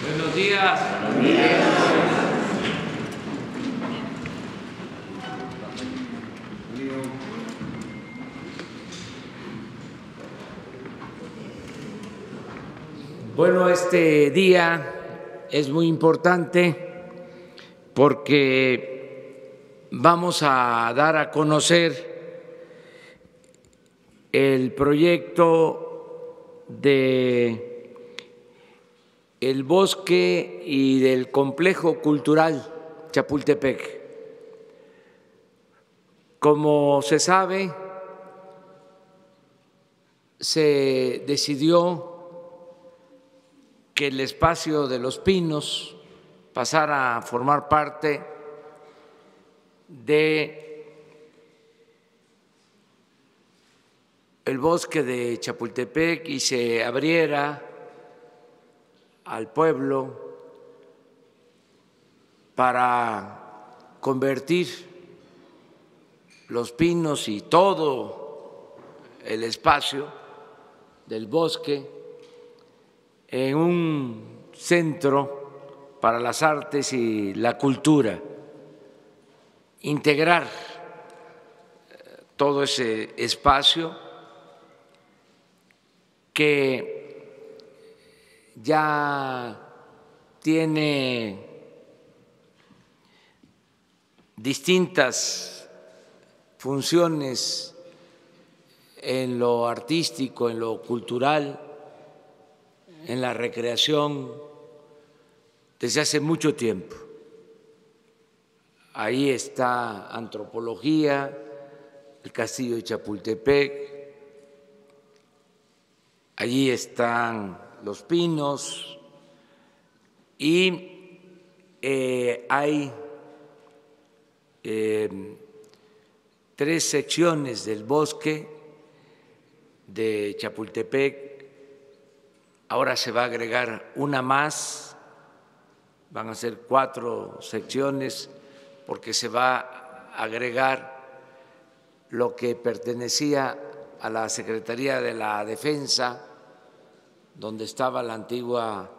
Buenos días. Bueno, este día es muy importante porque vamos a dar a conocer el proyecto de el bosque y del complejo cultural Chapultepec. Como se sabe, se decidió que el espacio de Los Pinos pasara a formar parte de el bosque de Chapultepec y se abriera al pueblo para convertir Los Pinos y todo el espacio del bosque en un centro para las artes y la cultura, integrar todo ese espacio que ya tiene distintas funciones en lo artístico, en lo cultural, en la recreación, desde hace mucho tiempo. Ahí está antropología, el castillo de Chapultepec, allí están Los Pinos y hay 3 secciones del bosque de Chapultepec. Ahora se va a agregar una más, van a ser 4 secciones porque se va a agregar lo que pertenecía a la Secretaría de la Defensa, donde estaba la antigua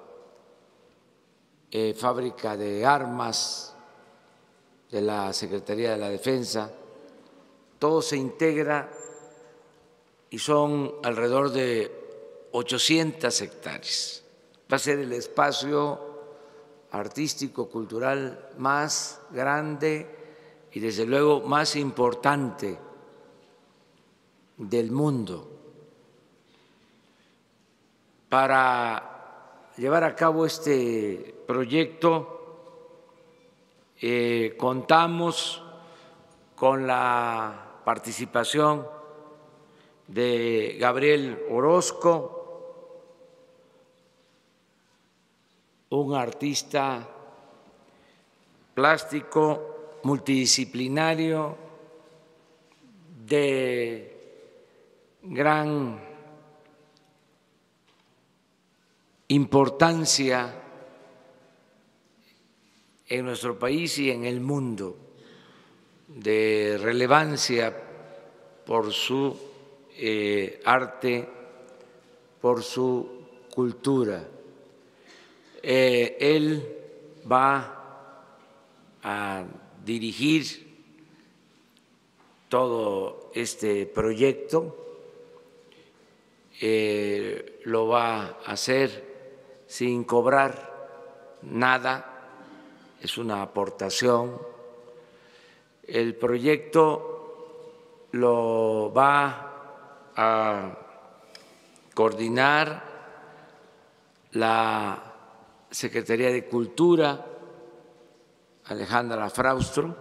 fábrica de armas de la Secretaría de la Defensa. Todo se integra y son alrededor de 800 hectáreas. Va a ser el espacio artístico, cultural más grande y desde luego más importante del mundo. Para llevar a cabo este proyecto contamos con la participación de Gabriel Orozco, un artista plástico multidisciplinario de gran importancia en nuestro país y en el mundo, de relevancia por su arte, por su cultura. Él va a dirigir todo este proyecto, lo va a hacer sin cobrar nada, es una aportación. El proyecto lo va a coordinar la Secretaría de Cultura, Alejandra Fraustro,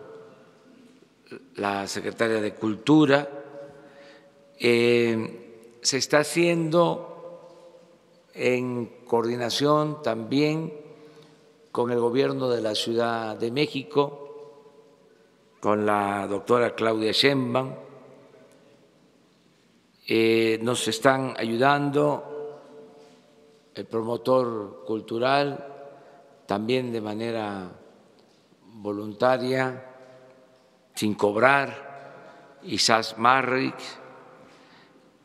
la secretaria de Cultura. Se está haciendo en coordinación también con el gobierno de la Ciudad de México, con la doctora Claudia Sheinbaum. Nos están ayudando el promotor cultural, también de manera voluntaria, sin cobrar, Isaac Marrick,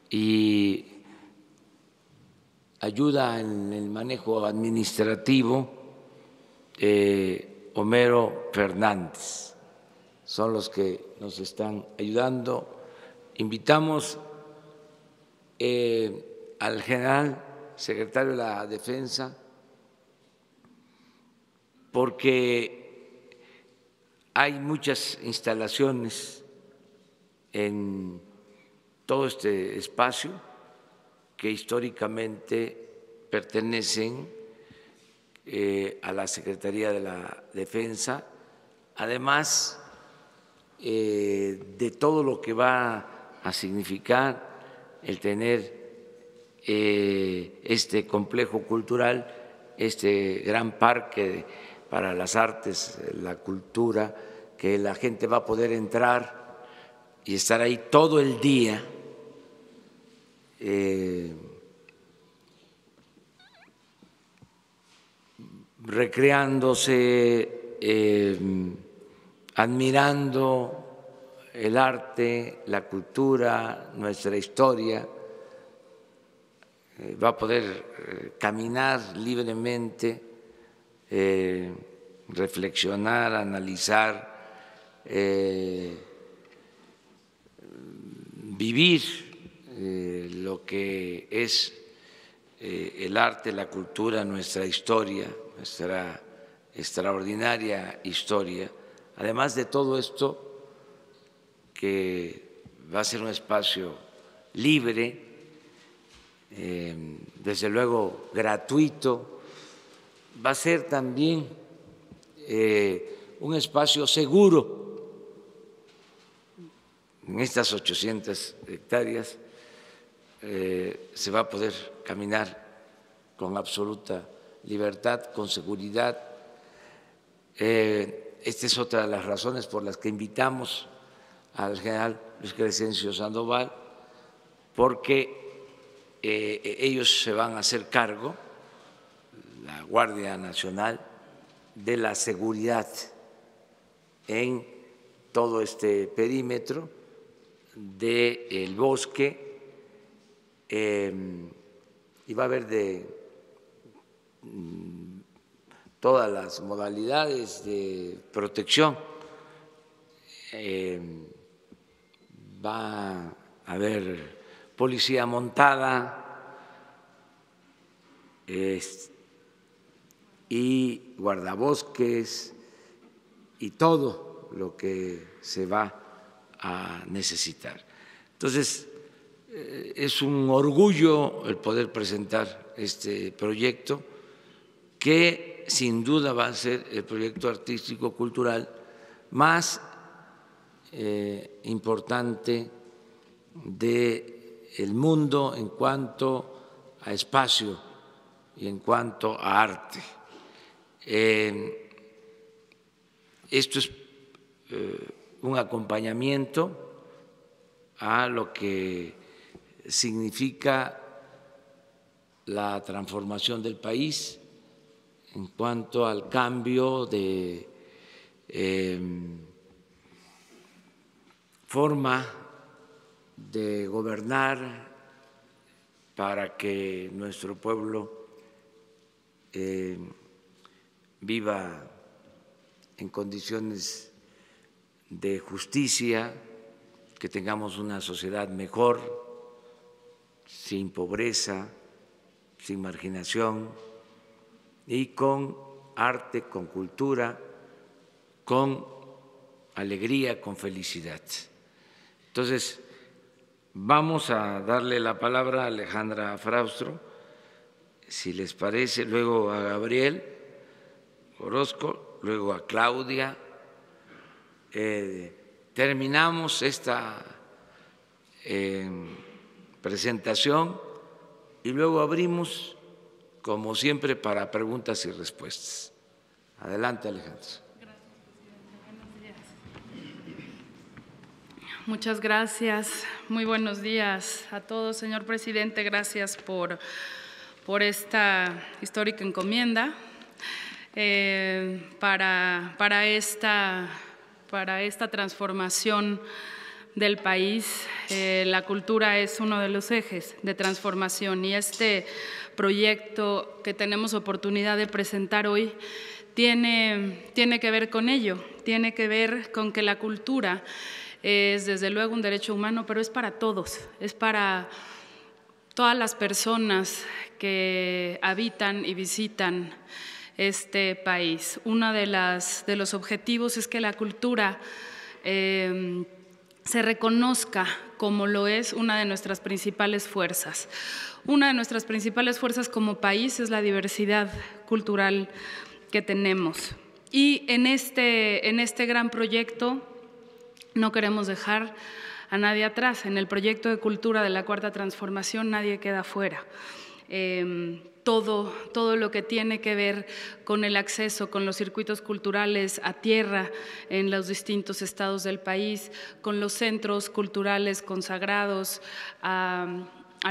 y ayuda en el manejo administrativo Homero Fernández. Son los que nos están ayudando. Invitamos al general secretario de la Defensa, porque hay muchas instalaciones en todo este espacio que históricamente pertenecen a la Secretaría de la Defensa, además de todo lo que va a significar el tener este complejo cultural, este gran parque para las artes, la cultura, que la gente va a poder entrar y estar ahí todo el día recreándose, admirando el arte, la cultura, nuestra historia. Va a poder caminar libremente, reflexionar, analizar, vivir lo que es el arte, la cultura, nuestra historia, nuestra extraordinaria historia. Además de todo esto, que va a ser un espacio libre, desde luego gratuito, va a ser también un espacio seguro. En estas 800 hectáreas se va a poder caminar con absoluta libertad, con seguridad. Esta es otra de las razones por las que invitamos al general Luis Crescencio Sandoval, porque ellos se van a hacer cargo, la Guardia Nacional, de la seguridad en todo este perímetro del bosque, y va a haber de todas las modalidades de protección. Va a haber policía montada y guardabosques y todo lo que se va a necesitar. Entonces, es un orgullo el poder presentar este proyecto, que sin duda va a ser el proyecto artístico cultural más importante del mundo en cuanto a espacio y en cuanto a arte. Esto es un acompañamiento a lo que significa la transformación del país en cuanto al cambio de forma de gobernar para que nuestro pueblo viva en condiciones de justicia, que tengamos una sociedad mejor, sin pobreza, sin marginación, y con arte, con cultura, con alegría, con felicidad. Entonces, Vamos a darle la palabra a Alejandra Fraustro, si les parece, luego a Gabriel Orozco, luego a Claudia. Terminamos esta presentación y luego abrimos, como siempre, para preguntas y respuestas. Adelante, Alejandra. Gracias, presidente. Buenos días. Muchas gracias. Muy buenos días a todos, señor presidente. Gracias por esta histórica encomienda. Para esta transformación del país, la cultura es uno de los ejes de transformación y este proyecto que tenemos oportunidad de presentar hoy tiene que ver con ello, tiene que ver con que la cultura es desde luego un derecho humano, pero es para todos, es para todas las personas que habitan y visitan este país. Uno de los objetivos es que la cultura se reconozca como lo es una de nuestras principales fuerzas. Una de nuestras principales fuerzas como país es la diversidad cultural que tenemos. Y en este gran proyecto no queremos dejar a nadie atrás. En el proyecto de cultura de la Cuarta Transformación nadie queda fuera. Todo lo que tiene que ver con el acceso, con los circuitos culturales a tierra en los distintos estados del país, con los centros culturales consagrados a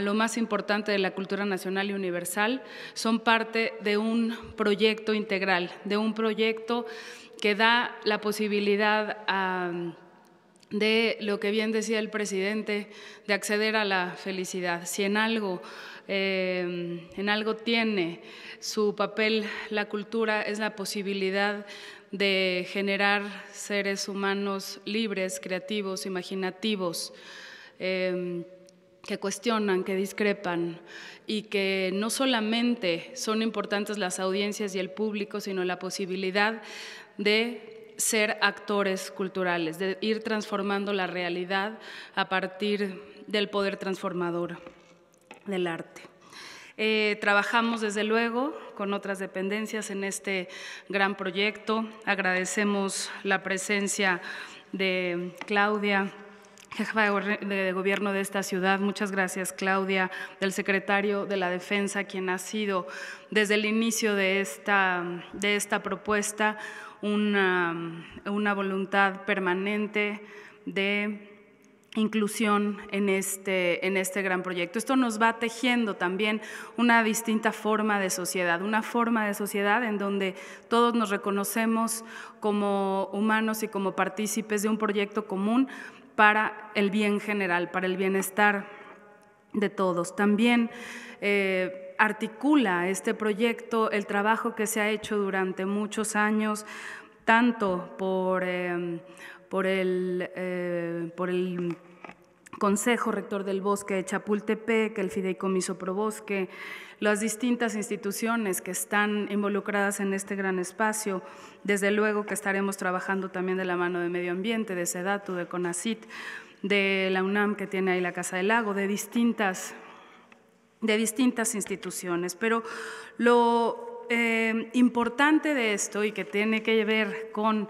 lo más importante de la cultura nacional y universal, son parte de un proyecto integral, de un proyecto que da la posibilidad de lo que bien decía el presidente, de acceder a la felicidad. Si en algo tiene su papel la cultura, es la posibilidad de generar seres humanos libres, creativos, imaginativos, que cuestionan, que discrepan y que no solamente son importantes las audiencias y el público, sino la posibilidad de ser actores culturales, de ir transformando la realidad a partir del poder transformador del arte. Trabajamos desde luego con otras dependencias en este gran proyecto. Agradecemos la presencia de Claudia, jefa de gobierno de esta ciudad. Muchas gracias, Claudia, del secretario de la Defensa, quien ha sido desde el inicio de esta propuesta una voluntad permanente de inclusión en este gran proyecto. Esto nos va tejiendo también una distinta forma de sociedad, una forma de sociedad en donde todos nos reconocemos como humanos y como partícipes de un proyecto común para el bien general, para el bienestar de todos. También articula este proyecto el trabajo que se ha hecho durante muchos años, tanto por el Consejo Rector del Bosque de Chapultepec, el Fideicomiso Probosque, las distintas instituciones que están involucradas en este gran espacio. Desde luego que estaremos trabajando también de la mano de Medio Ambiente, de SEDATU, de CONACYT, de la UNAM, que tiene ahí la Casa del Lago, de distintas instituciones. Pero lo importante de esto, y que tiene que ver con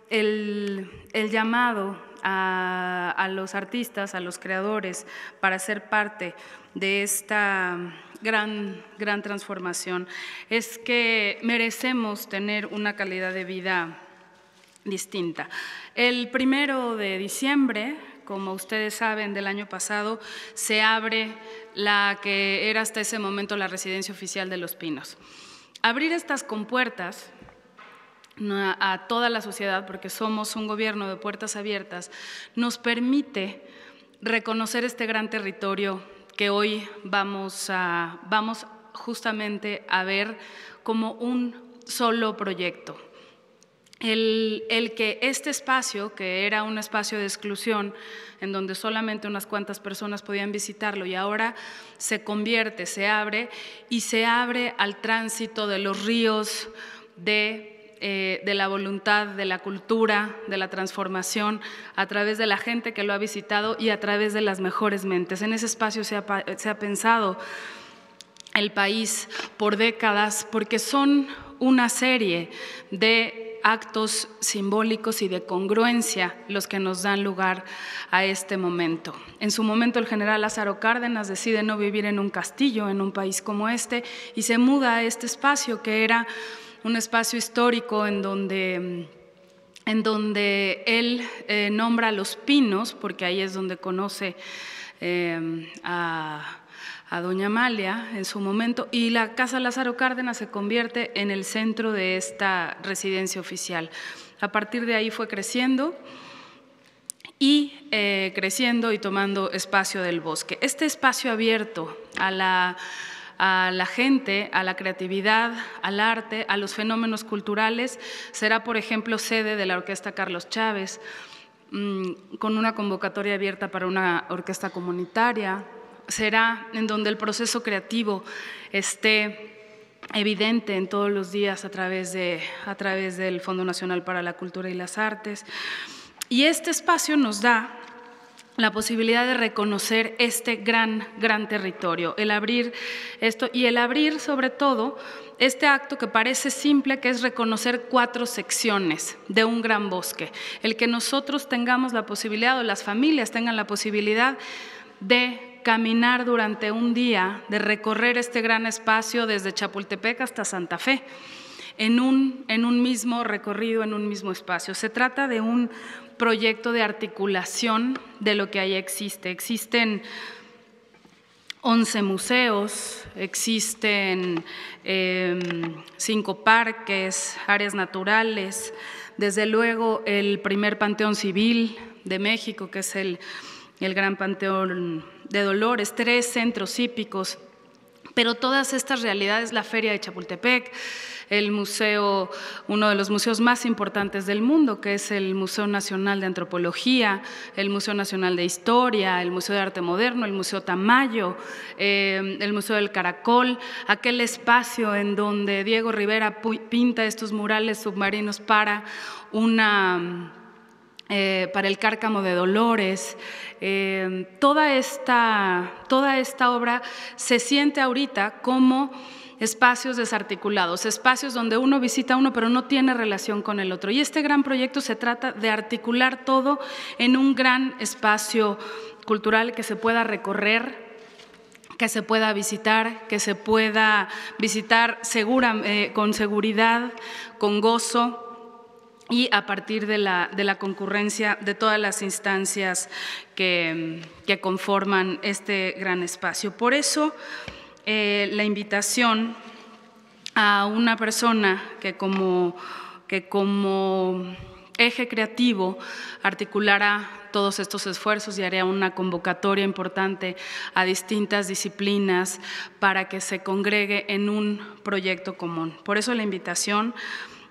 el llamado a los artistas, a los creadores, para ser parte de esta gran transformación, es que merecemos tener una calidad de vida distinta. El 1 de diciembre, como ustedes saben, del año pasado, se abre la que era hasta ese momento la residencia oficial de Los Pinos. Abrir estas compuertas a toda la sociedad, porque somos un gobierno de puertas abiertas, nos permite reconocer este gran territorio que hoy vamos justamente a ver como un solo proyecto. El que este espacio, que era un espacio de exclusión, en donde solamente unas cuantas personas podían visitarlo, y ahora se convierte, se abre al tránsito de los ríos de de la voluntad, de la cultura, de la transformación, a través de la gente que lo ha visitado y a través de las mejores mentes. En ese espacio se ha pensado el país por décadas, porque son una serie de actos simbólicos y de congruencia los que nos dan lugar a este momento. En su momento el general Lázaro Cárdenas decide no vivir en un castillo, en un país como este, y se muda a este espacio que era un espacio histórico en donde él nombra Los Pinos, porque ahí es donde conoce a doña Amalia en su momento, y la Casa Lázaro Cárdenas se convierte en el centro de esta residencia oficial. A partir de ahí fue creciendo y tomando espacio del bosque. Este espacio abierto a la gente, a la creatividad, al arte, a los fenómenos culturales, será, por ejemplo, sede de la Orquesta Carlos Chávez, con una convocatoria abierta para una orquesta comunitaria. Será en donde el proceso creativo esté evidente en todos los días a través del Fondo Nacional para la Cultura y las Artes. Y este espacio nos da la posibilidad de reconocer este gran territorio, el abrir esto y el abrir sobre todo este acto que parece simple, que es reconocer 4 secciones de un gran bosque, el que nosotros tengamos la posibilidad o las familias tengan la posibilidad de caminar durante un día, de recorrer este gran espacio desde Chapultepec hasta Santa Fe, en un mismo recorrido, en un mismo espacio. Se trata de un proyecto de articulación de lo que ahí existe. Existen 11 museos, existen 5 parques, áreas naturales, desde luego el primer panteón civil de México, que es el Gran Panteón de Dolores, 3 centros hípicos, pero todas estas realidades, la Feria de Chapultepec, el museo, uno de los museos más importantes del mundo, que es el Museo Nacional de Antropología, el Museo Nacional de Historia, el Museo de Arte Moderno, el Museo Tamayo, el Museo del Caracol, aquel espacio en donde Diego Rivera pinta estos murales submarinos para el Cárcamo de Dolores. Toda esta obra se siente ahorita como espacios desarticulados, espacios donde uno visita uno pero no tiene relación con el otro. Y este gran proyecto se trata de articular todo en un gran espacio cultural que se pueda recorrer, que se pueda visitar, con seguridad, con gozo, y a partir de la concurrencia de todas las instancias que conforman este gran espacio. Por eso la invitación a una persona que como eje creativo articulará todos estos esfuerzos y hará una convocatoria importante a distintas disciplinas para que se congregue en un proyecto común. Por eso la invitación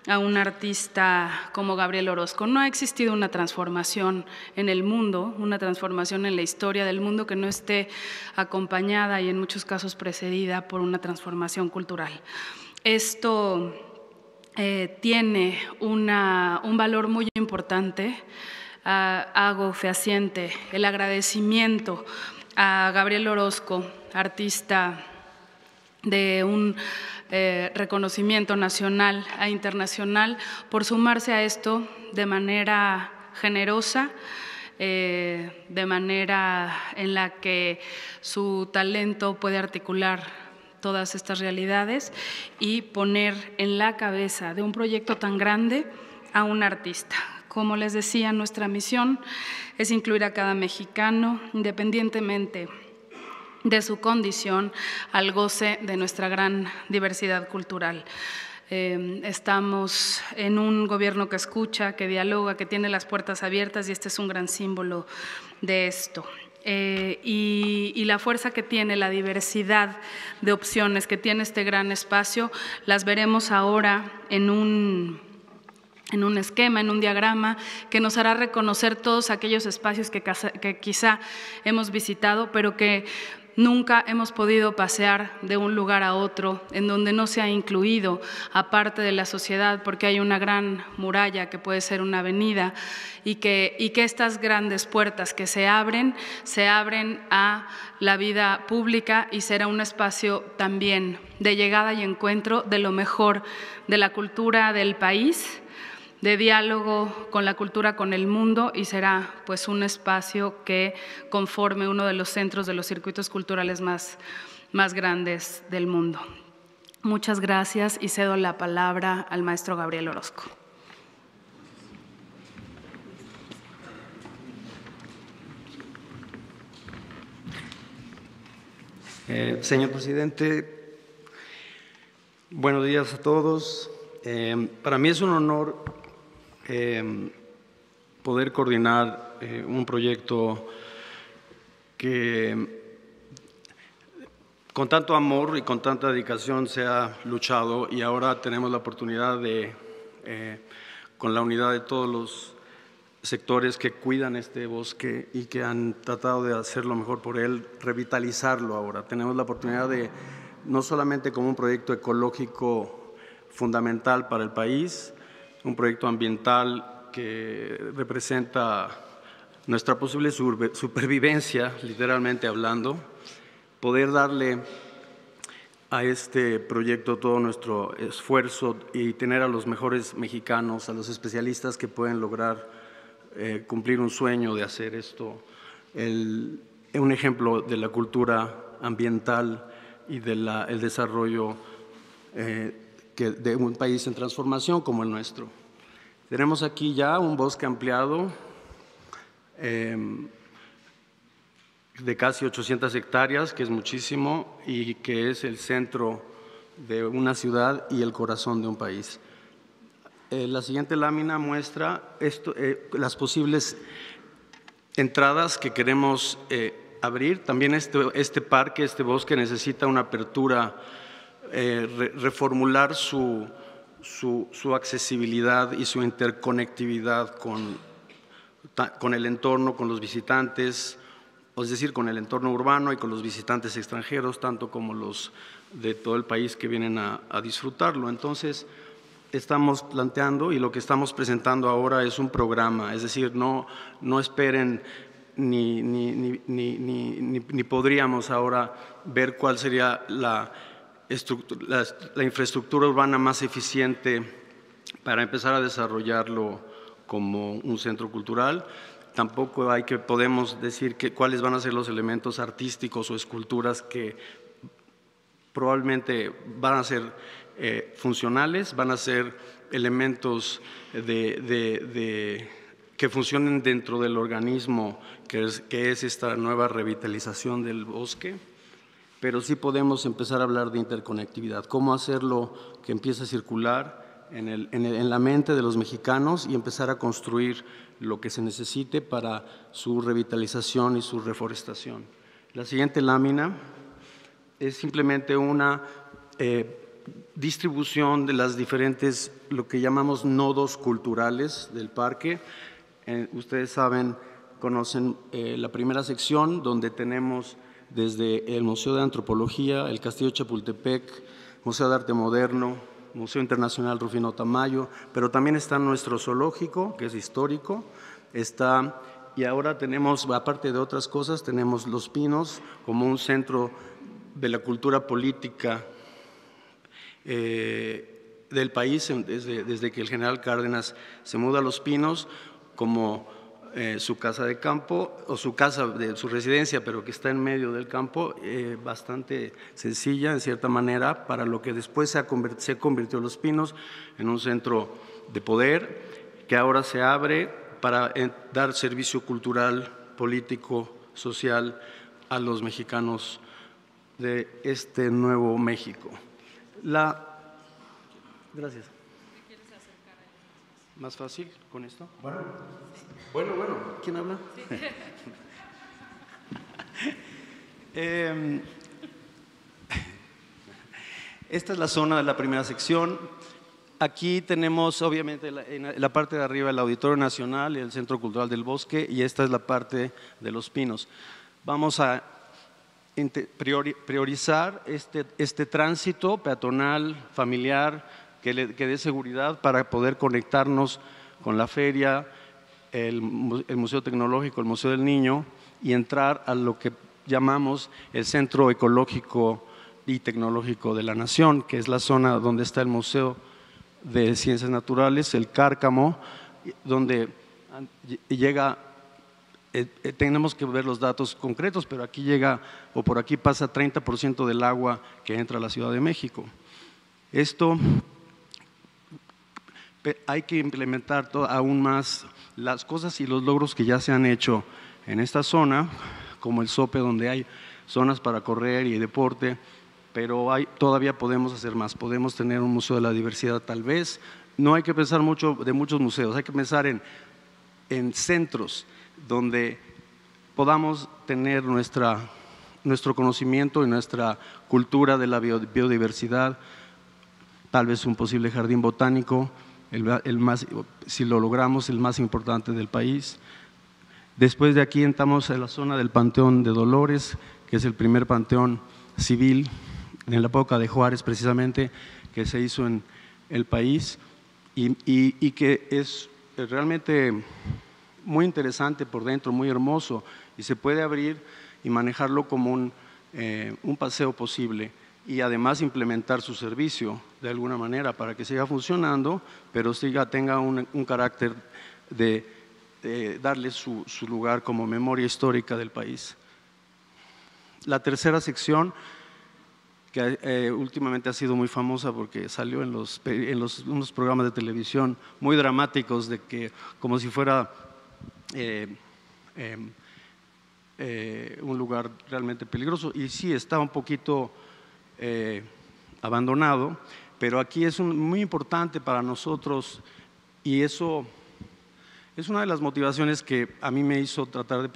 a un artista como Gabriel Orozco. No ha existido una transformación en el mundo, una transformación en la historia del mundo que no esté acompañada y en muchos casos precedida por una transformación cultural. Esto tiene un valor muy importante. Hago fehaciente el agradecimiento a Gabriel Orozco, artista de un reconocimiento nacional e internacional, por sumarse a esto de manera generosa, de manera en la que su talento puede articular todas estas realidades y poner en la cabeza de un proyecto tan grande a un artista. Como les decía, nuestra misión es incluir a cada mexicano, independientemente de su condición, al goce de nuestra gran diversidad cultural. Estamos en un gobierno que escucha, que dialoga, que tiene las puertas abiertas, y este es un gran símbolo de esto. Y la fuerza que tiene, la diversidad de opciones que tiene este gran espacio, las veremos ahora en un esquema, en un diagrama que nos hará reconocer todos aquellos espacios que quizá hemos visitado, pero que nunca hemos podido pasear de un lugar a otro, en donde no se ha incluido a parte de la sociedad, porque hay una gran muralla que puede ser una avenida, y que estas grandes puertas que se abren a la vida pública y será un espacio también de llegada y encuentro de lo mejor de la cultura del país, de diálogo con la cultura, con el mundo, y será pues un espacio que conforme uno de los centros de los circuitos culturales más grandes del mundo. Muchas gracias y cedo la palabra al maestro Gabriel Orozco. Señor presidente, buenos días a todos. Para mí es un honor poder coordinar un proyecto que con tanto amor y con tanta dedicación se ha luchado, y ahora tenemos la oportunidad de, con la unidad de todos los sectores que cuidan este bosque y que han tratado de hacer lo mejor por él, revitalizarlo ahora. Tenemos la oportunidad de, no solamente como un proyecto ecológico fundamental para el país, un proyecto ambiental que representa nuestra posible supervivencia, literalmente hablando, poder darle a este proyecto todo nuestro esfuerzo y tener a los mejores mexicanos, a los especialistas que pueden lograr cumplir un sueño de hacer esto, un ejemplo de la cultura ambiental y del desarrollo de un país en transformación como el nuestro. Tenemos aquí ya un bosque ampliado de casi 800 hectáreas, que es muchísimo y que es el centro de una ciudad y el corazón de un país. La siguiente lámina muestra las posibles entradas que queremos abrir. También este parque, este bosque necesita una apertura, reformular su accesibilidad y su interconectividad con el entorno, con los visitantes, es decir, con el entorno urbano y con los visitantes extranjeros, tanto como los de todo el país que vienen a disfrutarlo. Entonces, estamos planteando y lo que estamos presentando ahora es un programa, es decir, no esperen ni podríamos ahora ver cuál sería la infraestructura urbana más eficiente para empezar a desarrollarlo como un centro cultural. Tampoco podemos decir cuáles van a ser los elementos artísticos o esculturas que probablemente van a ser funcionales, van a ser elementos que funcionen dentro del organismo que es esta nueva revitalización del bosque, pero sí podemos empezar a hablar de interconectividad, cómo hacerlo que empiece a circular en la mente de los mexicanos y empezar a construir lo que se necesite para su revitalización y su reforestación. La siguiente lámina es simplemente una distribución de las diferentes, lo que llamamos nodos culturales del parque. Ustedes saben, conocen la primera sección, donde tenemos desde el Museo de Antropología, el Castillo de Chapultepec, Museo de Arte Moderno, Museo Internacional Rufino Tamayo, pero también está nuestro zoológico, que es histórico, y ahora tenemos, aparte de otras cosas, tenemos Los Pinos como un centro de la cultura política del país, desde que el general Cárdenas se muda a Los Pinos como su casa de campo, o su residencia, pero que está en medio del campo, bastante sencilla en cierta manera, para lo que después se convirtió Los Pinos en un centro de poder, que ahora se abre para dar servicio cultural, político, social a los mexicanos de este nuevo México. Gracias. ¿Más fácil con esto? Bueno. ¿Quién habla? Sí. Esta es la zona de la primera sección. Aquí tenemos, obviamente, en la parte de arriba el Auditorio Nacional y el Centro Cultural del Bosque, y esta es la parte de Los Pinos. Vamos a priorizar este tránsito peatonal, familiar, que dé seguridad para poder conectarnos con la feria, el Museo Tecnológico, el Museo del Niño, y entrar a lo que llamamos el Centro Ecológico y Tecnológico de la Nación, que es la zona donde está el Museo de Ciencias Naturales, el Cárcamo, donde llega, tenemos que ver los datos concretos, pero aquí llega, o por aquí pasa 30% del agua que entra a la Ciudad de México. Esto hay que implementar aún más las cosas y los logros que ya se han hecho en esta zona, como el Zope, donde hay zonas para correr y deporte, pero todavía podemos hacer más. Podemos tener un museo de la diversidad tal vez. No hay que pensar mucho de muchos museos, hay que pensar en centros donde podamos tener nuestro conocimiento y nuestra cultura de la biodiversidad, tal vez un posible jardín botánico, si lo logramos, el más importante del país. Después de aquí entramos a la zona del Panteón de Dolores, que es el primer panteón civil en la época de Juárez precisamente, que se hizo en el país y que es realmente muy interesante por dentro, muy hermoso, y se puede abrir y manejarlo como un paseo posible, y además implementar su servicio de alguna manera para que siga funcionando, pero tenga un carácter de darle su lugar como memoria histórica del país. La tercera sección, que últimamente ha sido muy famosa porque salió en unos programas de televisión muy dramáticos, de que como si fuera un lugar realmente peligroso, y sí está un poquito abandonado, pero aquí es muy importante para nosotros, y eso es una de las motivaciones que a mí me hizo tratar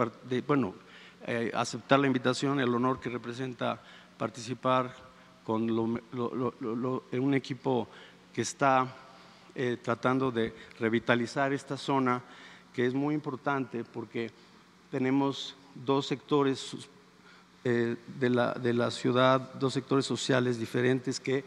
aceptar la invitación, el honor que representa participar con un equipo que está tratando de revitalizar esta zona, que es muy importante porque tenemos dos sectores de la ciudad, dos sectores sociales diferentes que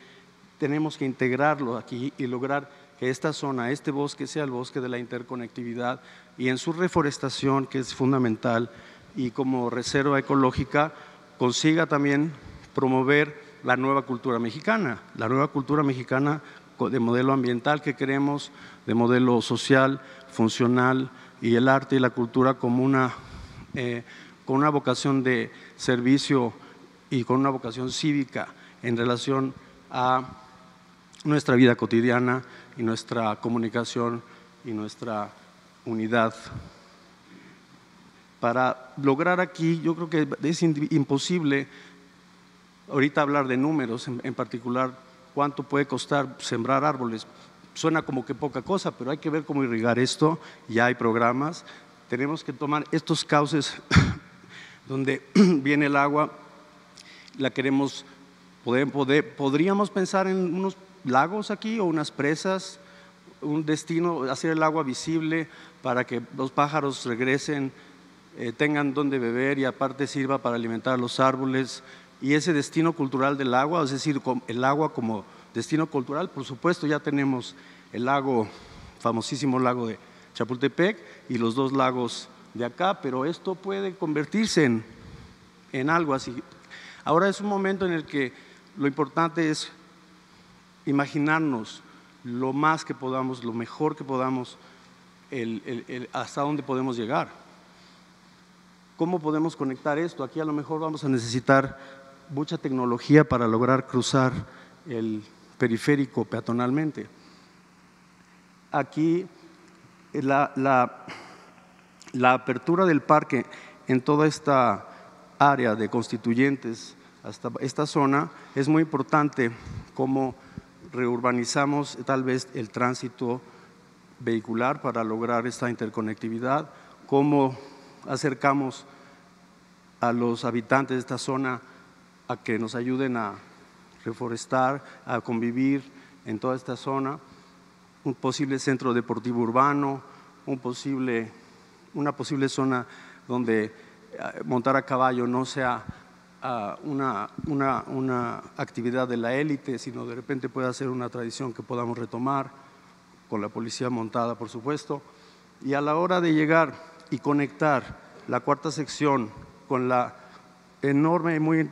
tenemos que integrarlo aquí y lograr que esta zona, este bosque, sea el bosque de la interconectividad, y en su reforestación, que es fundamental, y como reserva ecológica, consiga también promover la nueva cultura mexicana de modelo ambiental que queremos, de modelo social, funcional, y el arte y la cultura como con una vocación de servicio y con una vocación cívica en relación a nuestra vida cotidiana y nuestra comunicación y nuestra unidad. Para lograr aquí, yo creo que es imposible ahorita hablar de números, en particular cuánto puede costar sembrar árboles. Suena como que poca cosa, pero hay que ver cómo irrigar esto. Ya hay programas. Tenemos que tomar estos cauces donde viene el agua, podríamos pensar en unos lagos aquí o unas presas, un destino, hacer el agua visible para que los pájaros regresen, tengan donde beber y aparte sirva para alimentar a los árboles. Y ese destino cultural del agua, es decir, el agua como destino cultural, por supuesto ya tenemos el lago, famosísimo lago de Chapultepec y los dos lagos de acá, pero esto puede convertirse en algo así. Ahora es un momento en el que lo importante es imaginarnos lo más que podamos, lo mejor que podamos, hasta dónde podemos llegar. ¿Cómo podemos conectar esto? Aquí a lo mejor vamos a necesitar mucha tecnología para lograr cruzar el periférico peatonalmente. Aquí la apertura del parque en toda esta área de Constituyentes hasta esta zona es muy importante, como reurbanizamos tal vez el tránsito vehicular para lograr esta interconectividad, cómo acercamos a los habitantes de esta zona a que nos ayuden a reforestar, a convivir en toda esta zona, un posible centro deportivo urbano, una posible zona donde montar a caballo no sea una actividad de la élite, sino de repente pueda ser una tradición que podamos retomar con la policía montada, por supuesto. Y a la hora de llegar y conectar la cuarta sección con la enorme y muy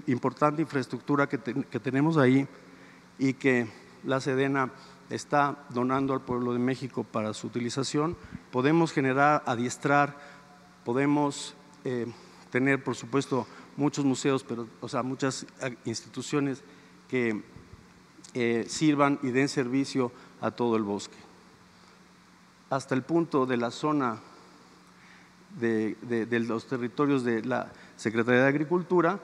importante infraestructura que tenemos ahí y que la Sedena está donando al pueblo de México para su utilización, podemos generar, adiestrar, podemos tener, por supuesto, muchos museos, pero, muchas instituciones que sirvan y den servicio a todo el bosque. Hasta el punto de la zona de los territorios de la Secretaría de Agricultura,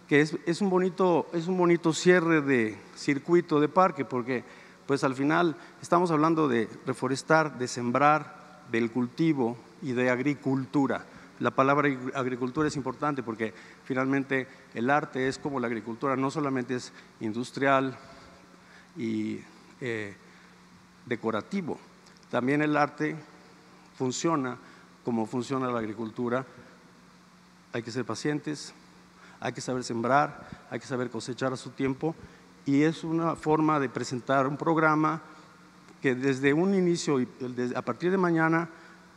que es un bonito cierre de circuito de parque, porque pues al final estamos hablando de reforestar, de sembrar, del cultivo y de agricultura. La palabra agricultura es importante porque finalmente el arte es como la agricultura, no solamente es industrial y decorativo, también el arte funciona como funciona la agricultura. Hay que ser pacientes, hay que saber sembrar, hay que saber cosechar a su tiempo, y es una forma de presentar un programa que desde un inicio y a partir de mañana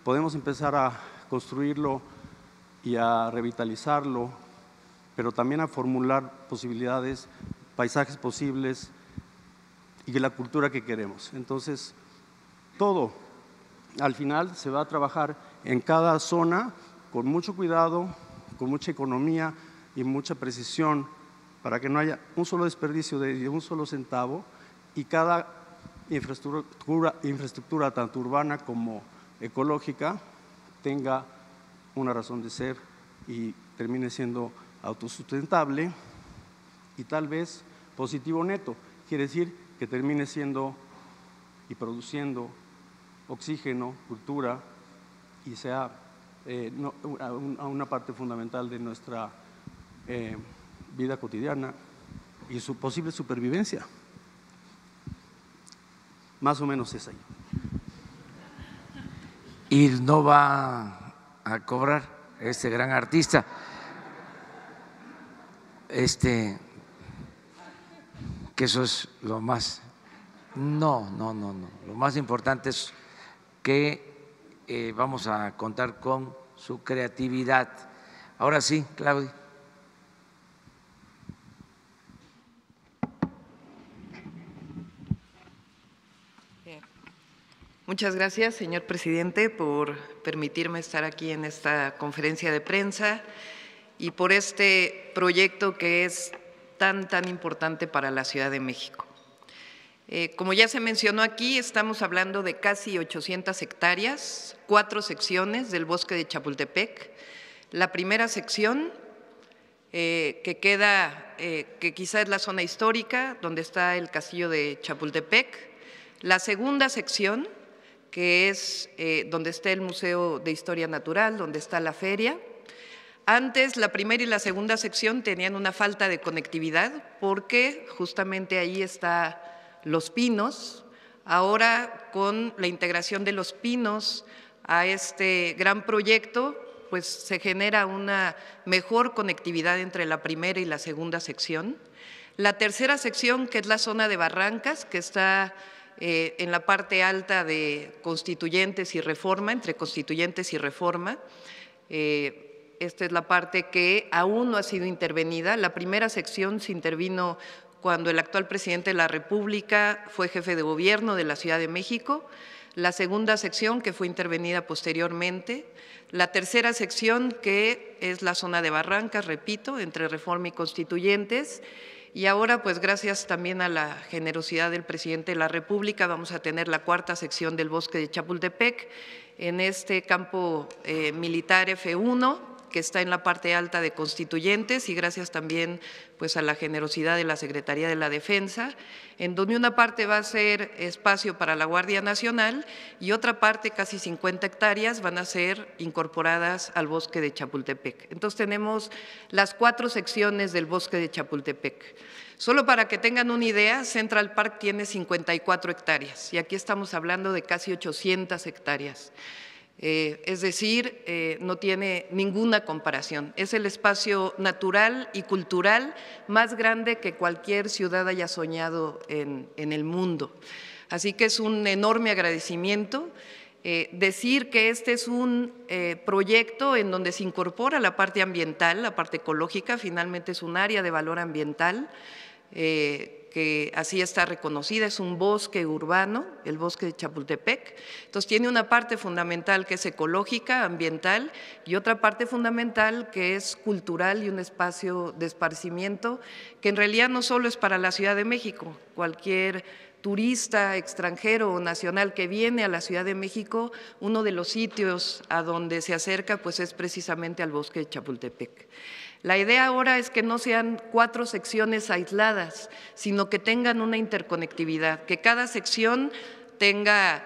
podemos empezar a construirlo y a revitalizarlo, pero también a formular posibilidades, paisajes posibles y la cultura que queremos. Entonces, todo al final se va a trabajar en cada zona con mucho cuidado, con mucha economía y mucha precisión, para que no haya un solo desperdicio de un solo centavo, y cada infraestructura tanto urbana como ecológica tenga una razón de ser y termine siendo autosustentable y tal vez positivo neto. Quiere decir que termine siendo y produciendo oxígeno, cultura, y sea una parte fundamental de nuestra vida cotidiana y su posible supervivencia. Más o menos es ahí. Y no va a cobrar este gran artista. Que eso es lo más… No. Lo más importante es que vamos a contar con su creatividad. Ahora sí, Claudia. Muchas gracias, señor presidente, por permitirme estar aquí en esta conferencia de prensa y por este proyecto que es tan importante para la Ciudad de México. Como ya se mencionó aquí, estamos hablando de casi 800 hectáreas, 4 secciones del bosque de Chapultepec. La primera sección, que quizá es la zona histórica, donde está el castillo de Chapultepec. La segunda sección, que es donde está el Museo de Historia Natural, donde está la feria. Antes, la primera y la segunda sección tenían una falta de conectividad porque justamente ahí está Los Pinos. Ahora, con la integración de Los Pinos a este gran proyecto, pues se genera una mejor conectividad entre la primera y la segunda sección. La tercera sección, que es la zona de Barrancas, que está en la parte alta de Constituyentes y Reforma, entre Constituyentes y Reforma. Esta es la parte que aún no ha sido intervenida. La primera sección se intervino cuando el actual presidente de la República fue jefe de gobierno de la Ciudad de México. La segunda sección, que fue intervenida posteriormente. La tercera sección, que es la zona de Barrancas, repito, entre Reforma y Constituyentes. Y ahora, pues gracias también a la generosidad del presidente de la República, vamos a tener la cuarta sección del bosque de Chapultepec en este campo militar F1, que está en la parte alta de Constituyentes, y gracias también pues a la generosidad de la Secretaría de la Defensa, en donde una parte va a ser espacio para la Guardia Nacional y otra parte, casi 50 hectáreas, van a ser incorporadas al bosque de Chapultepec. Entonces tenemos las 4 secciones del bosque de Chapultepec. Solo para que tengan una idea, Central Park tiene 54 hectáreas y aquí estamos hablando de casi 800 hectáreas. Es decir, no tiene ninguna comparación. Es el espacio natural y cultural más grande que cualquier ciudad haya soñado en el mundo. Así que es un enorme agradecimiento. Decir que este es un proyecto en donde se incorpora la parte ambiental, la parte ecológica, finalmente es un área de valor ambiental, que así está reconocida, es un bosque urbano, el bosque de Chapultepec. Entonces tiene una parte fundamental que es ecológica, ambiental, y otra parte fundamental que es cultural y un espacio de esparcimiento que en realidad no solo es para la Ciudad de México, cualquier turista extranjero o nacional que viene a la Ciudad de México, uno de los sitios a donde se acerca pues es precisamente al bosque de Chapultepec. La idea ahora es que no sean 4 secciones aisladas, sino que tengan una interconectividad, que cada sección tenga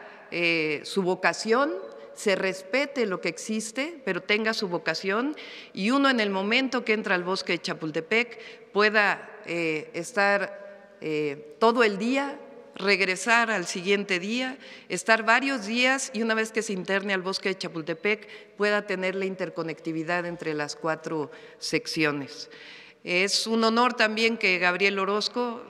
su vocación, se respete lo que existe, pero tenga su vocación, y uno en el momento que entra al bosque de Chapultepec pueda estar todo el día, regresar al siguiente día, estar varios días y una vez que se interne al bosque de Chapultepec pueda tener la interconectividad entre las 4 secciones. Es un honor también que Gabriel Orozco,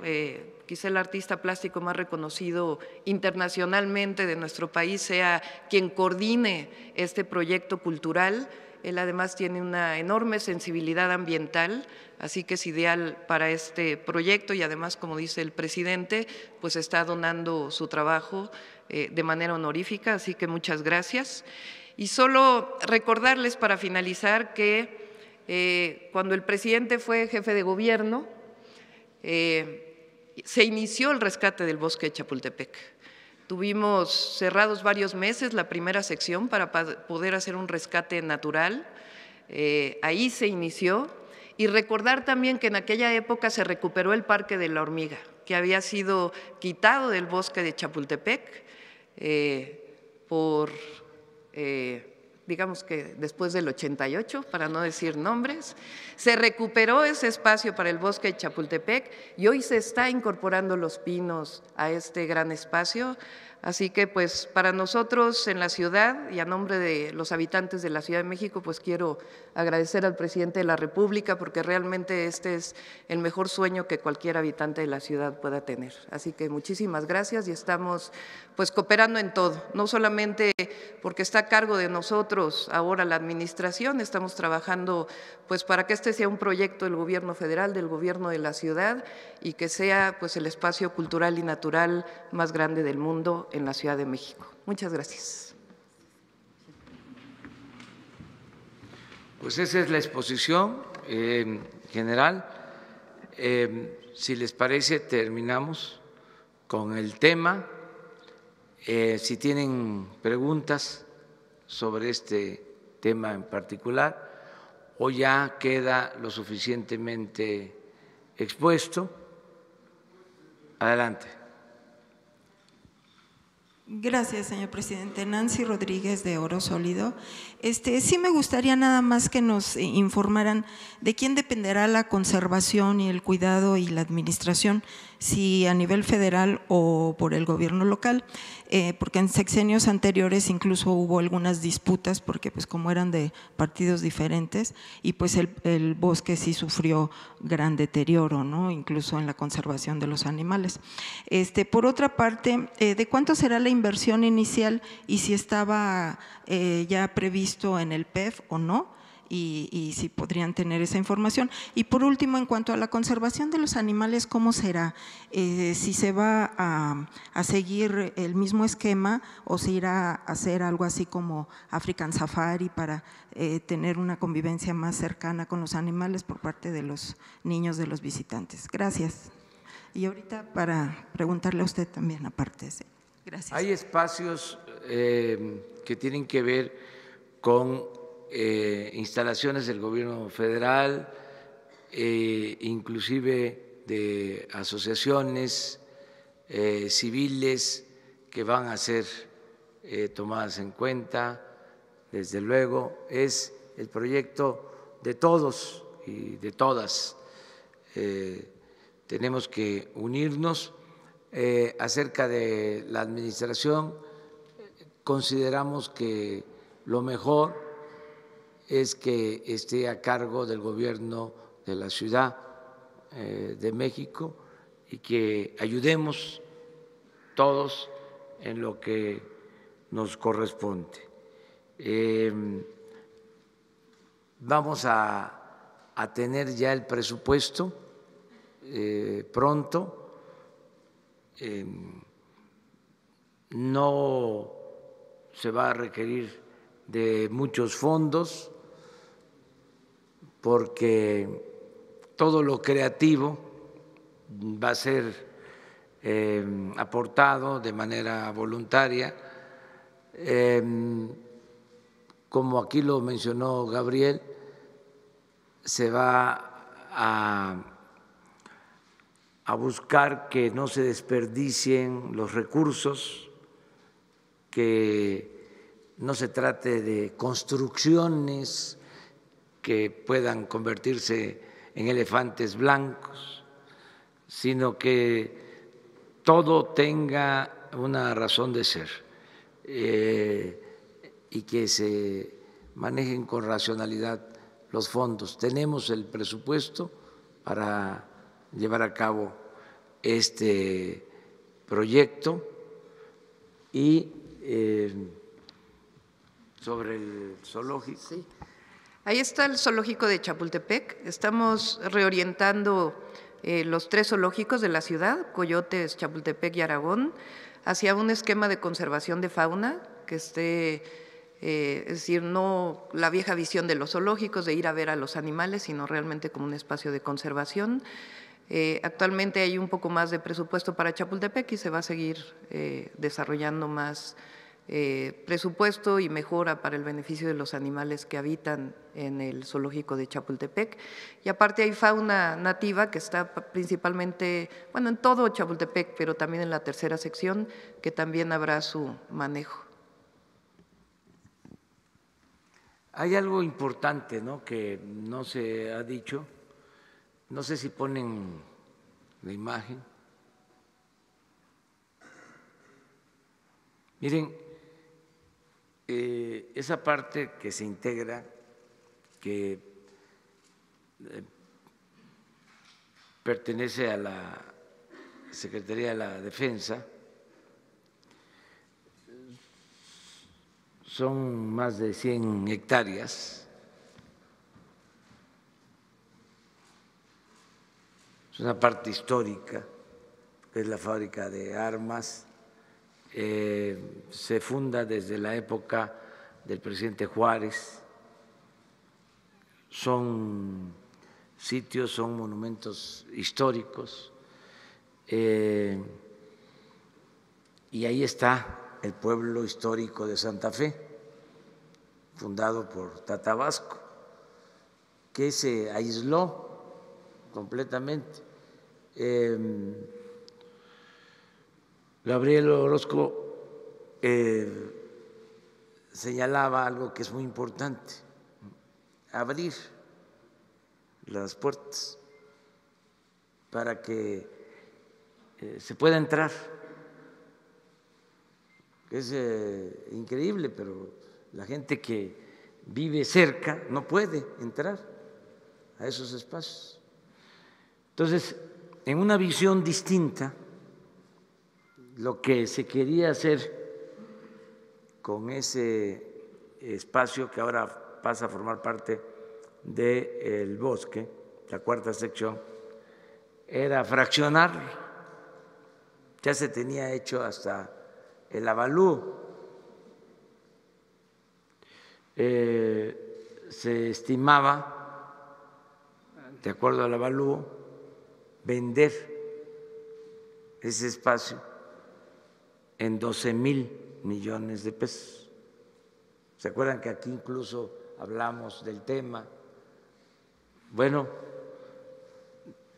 quizá el artista plástico más reconocido internacionalmente de nuestro país, sea quien coordine este proyecto cultural. Él además tiene una enorme sensibilidad ambiental, así que es ideal para este proyecto y además, como dice el presidente, pues está donando su trabajo de manera honorífica, así que muchas gracias. Y solo recordarles para finalizar que cuando el presidente fue jefe de gobierno, se inició el rescate del bosque de Chapultepec. Tuvimos cerrados varios meses la primera sección para poder hacer un rescate natural, ahí se inició, y recordar también que en aquella época se recuperó el Parque de la Hormiga, que había sido quitado del bosque de Chapultepec por, digamos que después del 88, para no decir nombres, se recuperó ese espacio para el bosque de Chapultepec y hoy se está incorporando Los Pinos a este gran espacio. Así que pues para nosotros en la ciudad y a nombre de los habitantes de la Ciudad de México pues quiero agradecer al presidente de la República porque realmente este es el mejor sueño que cualquier habitante de la ciudad pueda tener. Así que muchísimas gracias y estamos pues cooperando en todo, no solamente porque está a cargo de nosotros ahora la administración, estamos trabajando pues para que este sea un proyecto del gobierno federal, del gobierno de la ciudad y que sea pues el espacio cultural y natural más grande del mundo en la Ciudad de México. Muchas gracias. Pues esa es la exposición general. Si les parece, terminamos con el tema. Si tienen preguntas sobre este tema en particular o ya queda lo suficientemente expuesto, adelante. Gracias, señor presidente. Nancy Rodríguez, de Oro Sólido. Sí me gustaría nada más que nos informaran de quién dependerá la conservación y el cuidado y la administración, si a nivel federal o por el gobierno local, porque en sexenios anteriores incluso hubo algunas disputas, porque pues como eran de partidos diferentes y pues el bosque sí sufrió gran deterioro, ¿no? Incluso en la conservación de los animales. Por otra parte, ¿de cuánto será la inversión inicial y si estaba ya previsto en el PEF o no? Y si podrían tener esa información. Y por último, en cuanto a la conservación de los animales, ¿cómo será? Si se va a seguir el mismo esquema o se irá a hacer algo así como African Safari para tener una convivencia más cercana con los animales por parte de los niños de los visitantes. Gracias. Y ahorita para preguntarle a usted también aparte. ¿Sí? Gracias. Hay espacios que tienen que ver con instalaciones del gobierno federal, inclusive de asociaciones civiles que van a ser tomadas en cuenta. Desde luego es el proyecto de todos y de todas. Tenemos que unirnos. Acerca de la administración, consideramos que lo mejor es que esté a cargo del gobierno de la Ciudad de México y que ayudemos todos en lo que nos corresponde. Vamos a tener ya el presupuesto pronto. No se va a requerir de muchos fondos porque todo lo creativo va a ser aportado de manera voluntaria. Como aquí lo mencionó Gabriel, se va a buscar que no se desperdicien los recursos, que no se trate de construcciones que puedan convertirse en elefantes blancos, sino que todo tenga una razón de ser y que se manejen con racionalidad los fondos. Tenemos el presupuesto para llevar a cabo este proyecto y sobre el zoológico. Sí. Ahí está el zoológico de Chapultepec. Estamos reorientando los 3 zoológicos de la ciudad, Coyotes, Chapultepec y Aragón, hacia un esquema de conservación de fauna que esté, es decir, no la vieja visión de los zoológicos de ir a ver a los animales, sino realmente como un espacio de conservación. Actualmente hay un poco más de presupuesto para Chapultepec y se va a seguir desarrollando más presupuesto y mejora para el beneficio de los animales que habitan en el zoológico de Chapultepec. Y aparte hay fauna nativa que está principalmente, bueno, en todo Chapultepec, pero también en la tercera sección, que también habrá su manejo. Hay algo importante, ¿no?, que no se ha dicho, no sé si ponen la imagen. Miren, esa parte que se integra, que pertenece a la Secretaría de la Defensa, son más de 100 hectáreas. Es una parte histórica, que es la fábrica de armas. Se funda desde la época del presidente Juárez. Son sitios, son monumentos históricos. Y ahí está el pueblo histórico de Santa Fe, fundado por Tatabasco, que se aisló completamente. Gabriel Orozco señalaba algo que es muy importante: abrir las puertas para que se pueda entrar. Es increíble, pero la gente que vive cerca no puede entrar a esos espacios. Entonces, en una visión distinta, lo que se quería hacer con ese espacio que ahora pasa a formar parte del bosque, la cuarta sección, era fraccionarlo. Ya se tenía hecho hasta el avalúo. Se estimaba, de acuerdo al avalúo, vender ese espacio en 12,000 millones de pesos. ¿Se acuerdan que aquí incluso hablamos del tema? Bueno,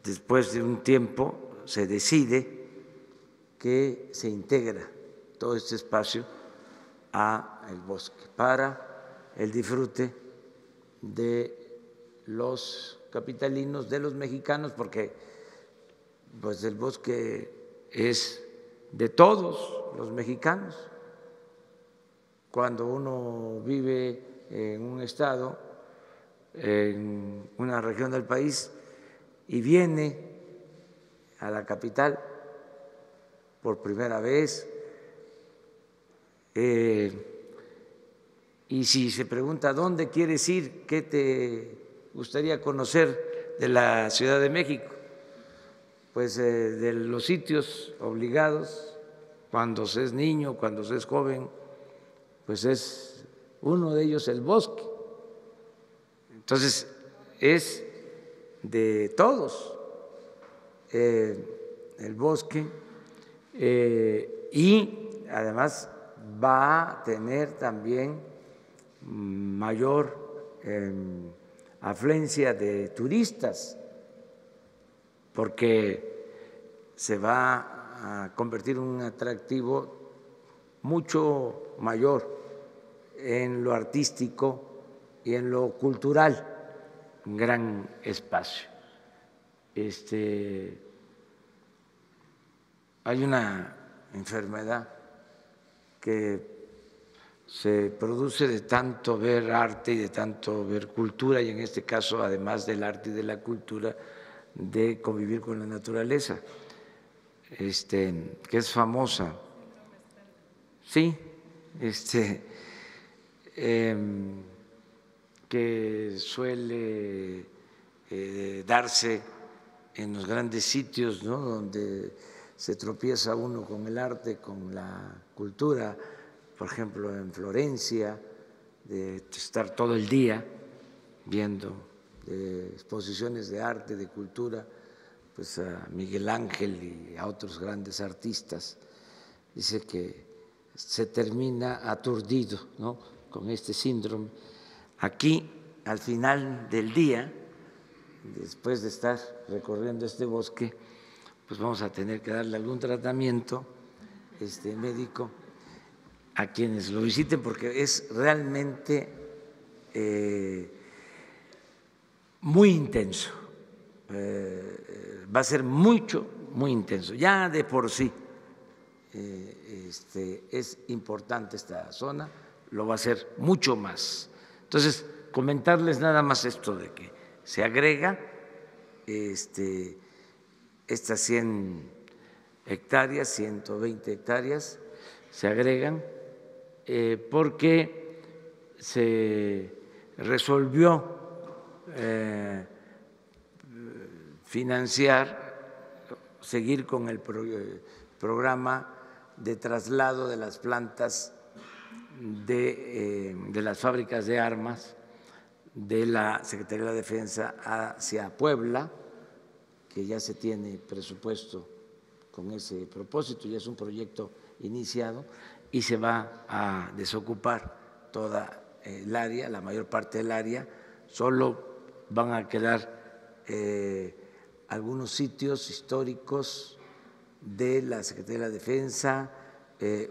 después de un tiempo se decide que se integra todo este espacio al bosque para el disfrute de los capitalinos, de los mexicanos, porque pues el bosque es de todos los mexicanos. cuando uno vive en un estado, en una región del país, y viene a la capital por primera vez, y si se pregunta ¿dónde quieres ir? ¿Qué te gustaría conocer de la Ciudad de México? Pues de los sitios obligados, cuando se es niño, cuando se es joven, pues es uno de ellos el bosque. Entonces, es de todos el bosque, y además va a tener también mayor afluencia de turistas, porque se va a convertir en un atractivo mucho mayor en lo artístico y en lo cultural, un gran espacio. Hay una enfermedad que se produce de tanto ver arte y de tanto ver cultura, y en este caso, además del arte y de la cultura, de convivir con la naturaleza, que es famosa. Sí, que suele darse en los grandes sitios, ¿no?, donde se tropieza uno con el arte, con la cultura, por ejemplo en Florencia, de estar todo el día viendo exposiciones de arte, de cultura, pues a Miguel Ángel y a otros grandes artistas. Dice que se termina aturdido, ¿no?, con este síndrome. Aquí, al final del día, después de estar recorriendo este bosque, pues vamos a tener que darle algún tratamiento médico a quienes lo visiten, porque es realmente muy intenso, va a ser muy intenso. Ya de por sí es importante esta zona, lo va a ser mucho más. Entonces, comentarles nada más esto de que se agrega estas 100 hectáreas, 120 hectáreas, se agregan porque se resolvió financiar, seguir con el programa de traslado de las plantas de las fábricas de armas de la Secretaría de la Defensa hacia Puebla, que ya se tiene presupuesto con ese propósito, ya es un proyecto iniciado, y se va a desocupar toda el área, la mayor parte del área. Solo van a quedar algunos sitios históricos de la Secretaría de la Defensa,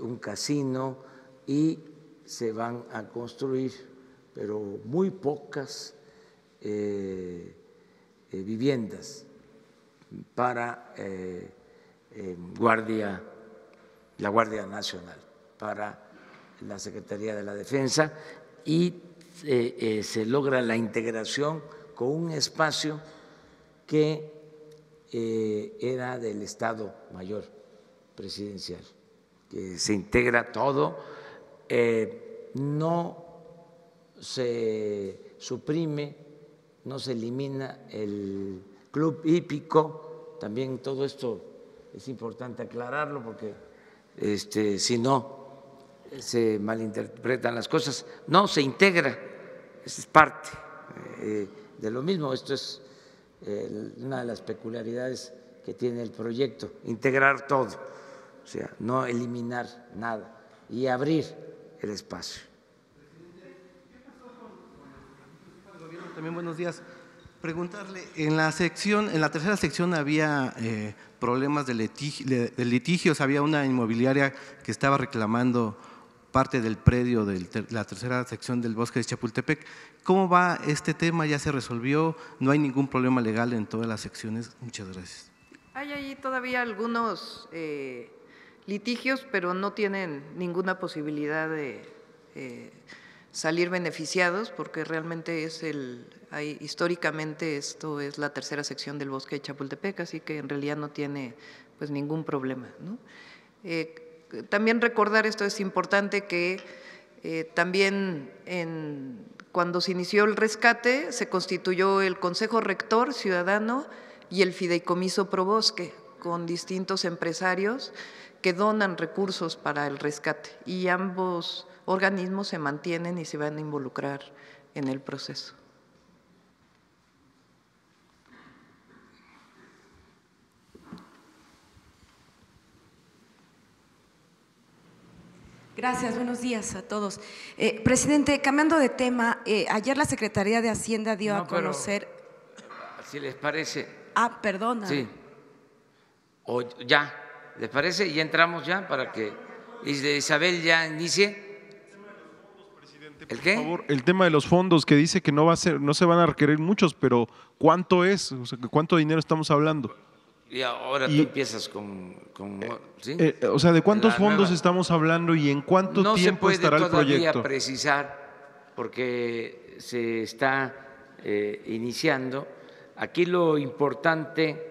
un casino, y se van a construir, pero muy pocas viviendas para la Guardia Nacional, para la Secretaría de la Defensa, y se logra la integración con un espacio que era del Estado Mayor Presidencial, que se integra todo, no se suprime, no se elimina el club hípico. También todo esto es importante aclararlo, porque si no se malinterpretan las cosas. No, se integra, es parte de lo mismo. Esto es una de las peculiaridades que tiene el proyecto, integrar todo, o sea, no eliminar nada y abrir el espacio. También buenos días. Preguntarle, en la tercera sección había problemas de litigios, había una inmobiliaria que estaba reclamando parte del predio de la tercera sección del bosque de Chapultepec. ¿Cómo va este tema? ¿Ya se resolvió? ¿No hay ningún problema legal en todas las secciones? Muchas gracias. Hay ahí todavía algunos litigios, pero no tienen ninguna posibilidad de salir beneficiados, porque realmente históricamente esto es la tercera sección del bosque de Chapultepec, así que en realidad no tiene pues ningún problema, ¿no? También recordar, esto es importante, que también cuando se inició el rescate se constituyó el Consejo Rector Ciudadano y el Fideicomiso Probosque, con distintos empresarios que donan recursos para el rescate, y ambos organismos se mantienen y se van a involucrar en el proceso. Gracias, buenos días a todos. Presidente, cambiando de tema, ayer la Secretaría de Hacienda dio a conocer… Si les parece… perdona. Sí. O ya, ¿les parece? Y entramos ya para que Isabel ya inicie. ¿El qué? Por favor, el tema de los fondos, que dice que no se van a requerir muchos, pero ¿cuánto es? O sea, ¿cuánto dinero estamos hablando? Y ahora tú empiezas con ¿sí? O sea, ¿de cuántos fondos estamos hablando y en cuánto tiempo estará el proyecto? No se puede todavía precisar porque se está iniciando. Aquí lo importante,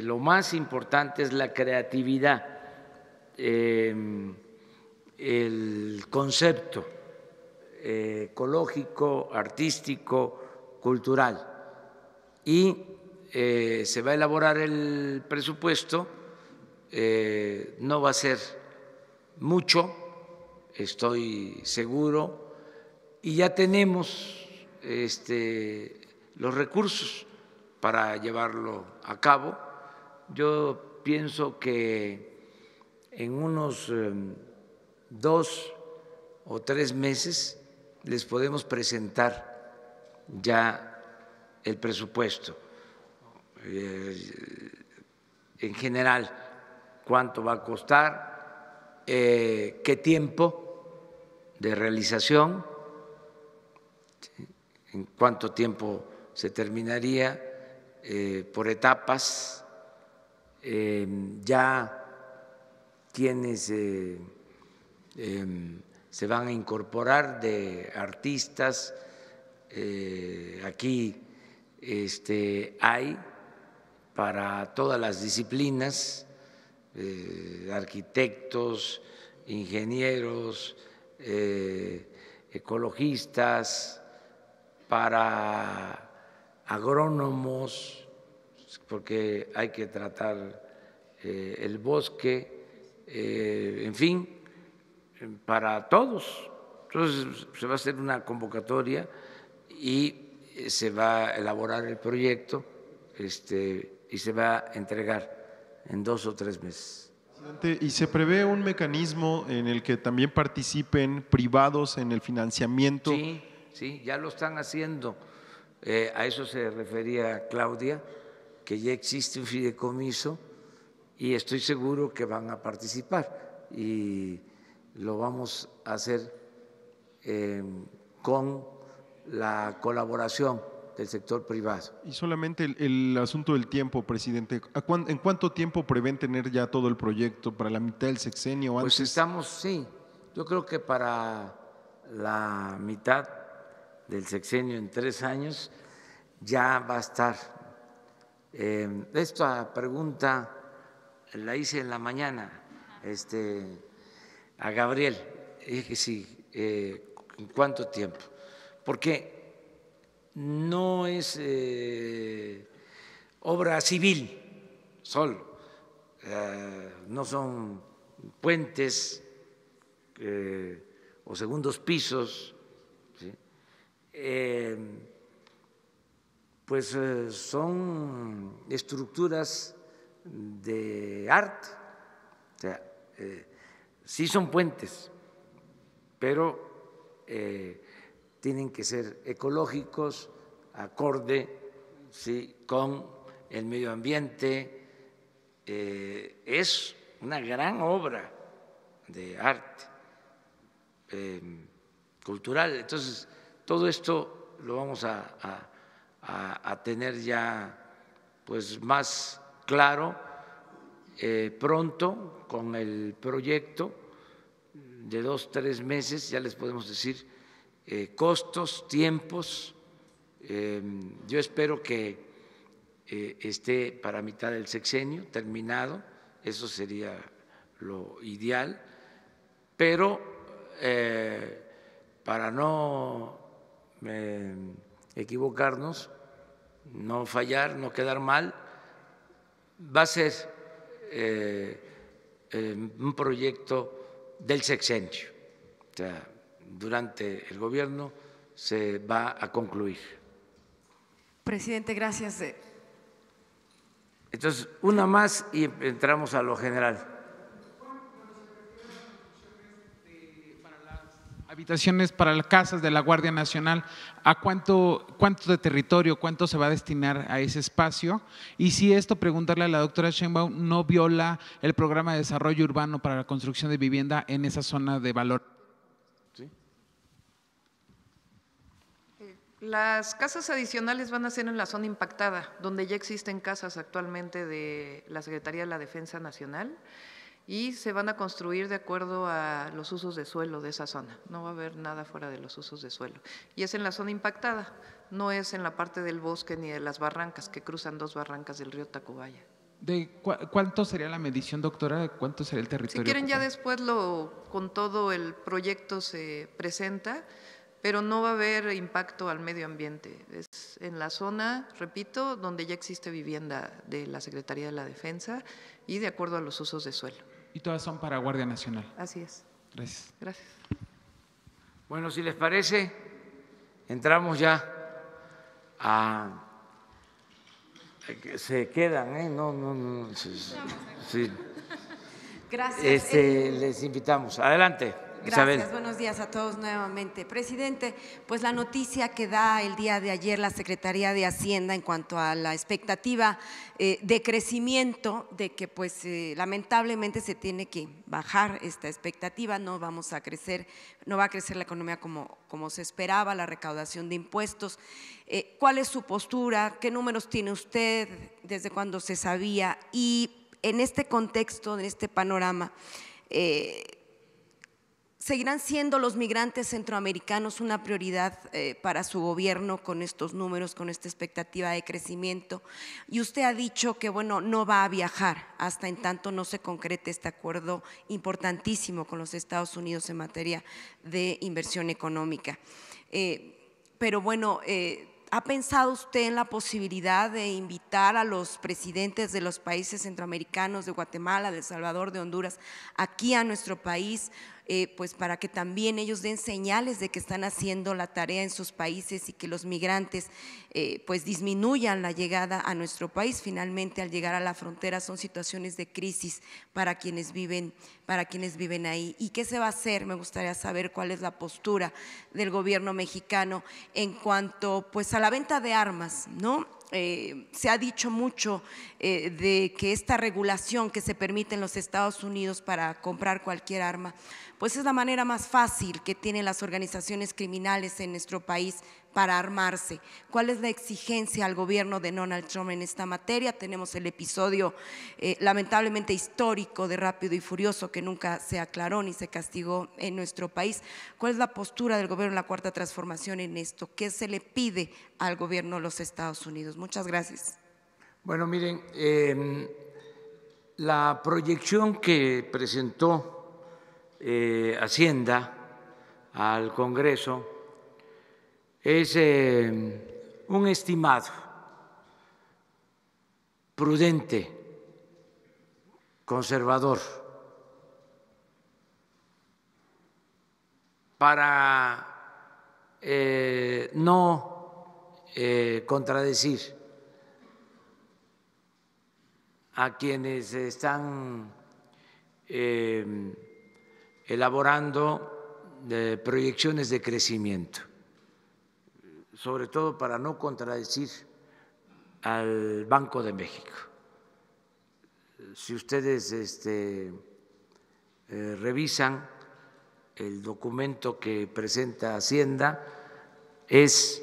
lo más importante es la creatividad, el concepto ecológico, artístico, cultural, y se va a elaborar el presupuesto. No va a ser mucho, estoy seguro, y ya tenemos los recursos para llevarlo a cabo. Yo pienso que en unos 2 o 3 meses les podemos presentar ya el presupuesto. En general, cuánto va a costar, qué tiempo de realización, en cuánto tiempo se terminaría, por etapas, ya quienes se van a incorporar de artistas. Aquí hay para todas las disciplinas, arquitectos, ingenieros, ecologistas, para agrónomos, porque hay que tratar el bosque, en fin, para todos. Entonces se va a hacer una convocatoria y se va a elaborar el proyecto y se va a entregar en 2 o 3 meses. ¿Y se prevé un mecanismo en el que también participen privados en el financiamiento? Sí, ya lo están haciendo. A eso se refería Claudia, que ya existe un fideicomiso y estoy seguro que van a participar, y lo vamos a hacer con la colaboración del sector privado. Y solamente el asunto del tiempo, presidente. ¿En cuánto tiempo prevén tener ya todo el proyecto? ¿Para la mitad del sexenio o antes? Pues estamos, yo creo que para la mitad del sexenio, en 3 años, ya va a estar. Esta pregunta la hice en la mañana a Gabriel, dije sí, ¿en cuánto tiempo? Porque no es obra civil solo, no son puentes o segundos pisos, ¿sí? Pues son estructuras de arte, o sea, sí son puentes, pero tienen que ser ecológicos, acorde, ¿sí?, con el medio ambiente. Es una gran obra de arte cultural. Entonces, todo esto lo vamos a tener ya pues más claro pronto con el proyecto. de 2, 3 meses, ya les podemos decir costos, tiempos. Yo espero que esté para mitad del sexenio terminado, eso sería lo ideal, pero para no equivocarnos, no fallar, no quedar mal, va a ser un proyecto del sexenio, o sea, durante el gobierno se va a concluir. Presidente, gracias. Entonces, una más y entramos a lo general. Habitaciones para las casas de la Guardia Nacional, ¿a cuánto de territorio, cuánto se va a destinar a ese espacio? Y si esto, preguntarle a la doctora Sheinbaum, ¿no viola el programa de desarrollo urbano para la construcción de vivienda en esa zona de valor? ¿Sí? Las casas adicionales van a ser en la zona impactada, donde ya existen casas actualmente de la Secretaría de la Defensa Nacional, y se van a construir de acuerdo a los usos de suelo de esa zona. No va a haber nada fuera de los usos de suelo. Y es en la zona impactada, no es en la parte del bosque ni de las barrancas, que cruzan 2 barrancas del río Tacubaya. ¿Cuánto sería la medición, doctora? ¿Cuánto sería el territorio? Si quieren, ya después con todo el proyecto se presenta, pero no va a haber impacto al medio ambiente. Es en la zona, repito, donde ya existe vivienda de la Secretaría de la Defensa y de acuerdo a los usos de suelo. Y todas son para Guardia Nacional. Así es. Gracias. Gracias. Bueno, si les parece, entramos ya a… Se quedan, no. Sí. Gracias. Les invitamos. Adelante. Gracias, Isabel. buenos días a todos nuevamente. Presidente, pues la noticia que da el día de ayer la Secretaría de Hacienda en cuanto a la expectativa de crecimiento, de que pues lamentablemente se tiene que bajar esta expectativa, no va a crecer la economía como se esperaba, la recaudación de impuestos. ¿Cuál es su postura? ¿Qué números tiene usted? ¿Desde cuándo se sabía? Y en este contexto, en este panorama, ¿seguirán siendo los migrantes centroamericanos una prioridad para su gobierno con estos números, con esta expectativa de crecimiento? Y usted ha dicho que, bueno, no va a viajar hasta en tanto no se concrete este acuerdo importantísimo con los Estados Unidos en materia de inversión económica. Pero bueno, ¿ha pensado usted en la posibilidad de invitar a los presidentes de los países centroamericanos, de Guatemala, de El Salvador, de Honduras, aquí a nuestro país, pues para que también ellos den señales de que están haciendo la tarea en sus países y que los migrantes pues disminuyan la llegada a nuestro país? Finalmente, al llegar a la frontera son situaciones de crisis para quienes viven ahí. ¿Y qué se va a hacer? Me gustaría saber cuál es la postura del gobierno mexicano en cuanto pues a la venta de armas, ¿no? Se ha dicho mucho de que esta regulación que se permite en los Estados Unidos para comprar cualquier arma, pues es la manera más fácil que tienen las organizaciones criminales en nuestro país para armarse. ¿Cuál es la exigencia al gobierno de Donald Trump en esta materia? Tenemos el episodio lamentablemente histórico de Rápido y Furioso que nunca se aclaró ni se castigó en nuestro país. ¿Cuál es la postura del gobierno de la Cuarta Transformación en esto? ¿Qué se le pide al gobierno de los Estados Unidos? Muchas gracias. Bueno, miren, la proyección que presentó Hacienda al Congreso es un estimado prudente, conservador, para no contradecir a quienes están elaborando proyecciones de crecimiento, sobre todo para no contradecir al Banco de México. Si ustedes revisan el documento que presenta Hacienda, es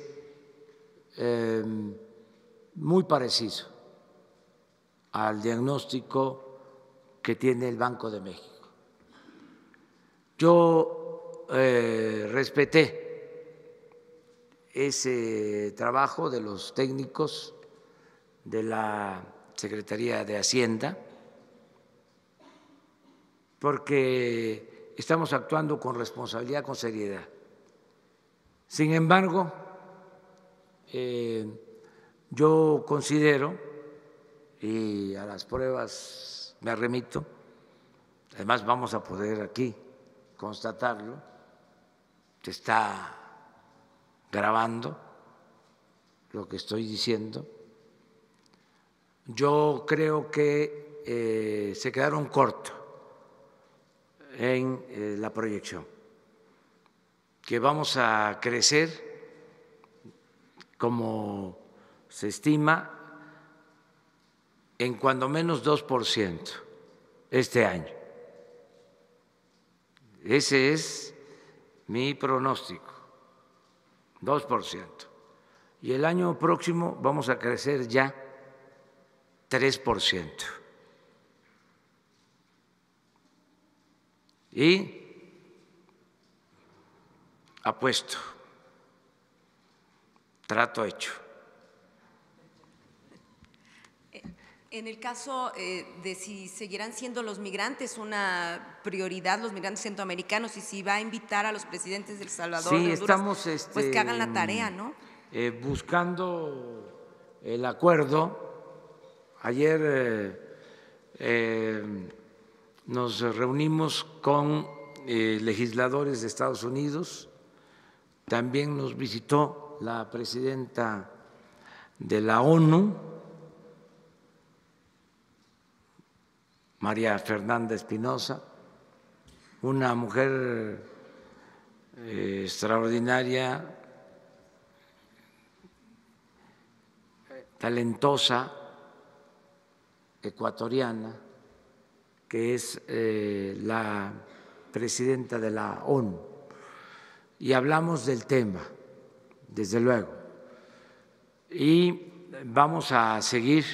muy parecido al diagnóstico que tiene el Banco de México. Yo respeté ese trabajo de los técnicos de la Secretaría de Hacienda, porque estamos actuando con responsabilidad, con seriedad. Sin embargo, yo considero, y a las pruebas me remito, además vamos a poder aquí constatarlo, se está grabando lo que estoy diciendo. Yo creo que se quedaron cortos en la proyección, que vamos a crecer como se estima en cuando menos 2% este año. Ese es mi pronóstico, 2%. Y el año próximo vamos a crecer ya 3%. Y apuesto, trato hecho. En el caso de si seguirán siendo los migrantes una prioridad, los migrantes centroamericanos, y si va a invitar a los presidentes de El Salvador, sí, de Honduras, estamos pues que hagan la tarea, ¿no? Buscando el acuerdo. Ayer nos reunimos con legisladores de Estados Unidos, también nos visitó la presidenta de la ONU, María Fernanda Espinosa, una mujer extraordinaria, talentosa, ecuatoriana, que es la presidenta de la ONU. Y hablamos del tema, desde luego. Y vamos a seguir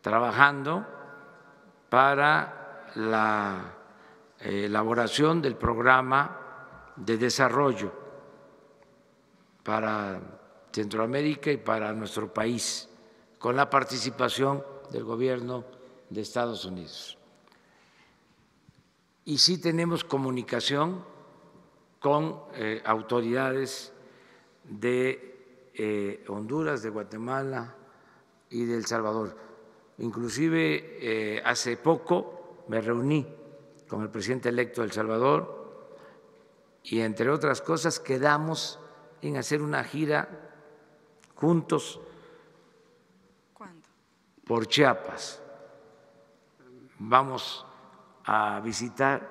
trabajando para la elaboración del programa de desarrollo para Centroamérica y para nuestro país, con la participación del gobierno de Estados Unidos. Y sí tenemos comunicación con autoridades de Honduras, de Guatemala y de El Salvador. Inclusive hace poco me reuní con el presidente electo de El Salvador y, entre otras cosas, quedamos en hacer una gira juntos. ¿Cuándo? Por Chiapas. Vamos a visitar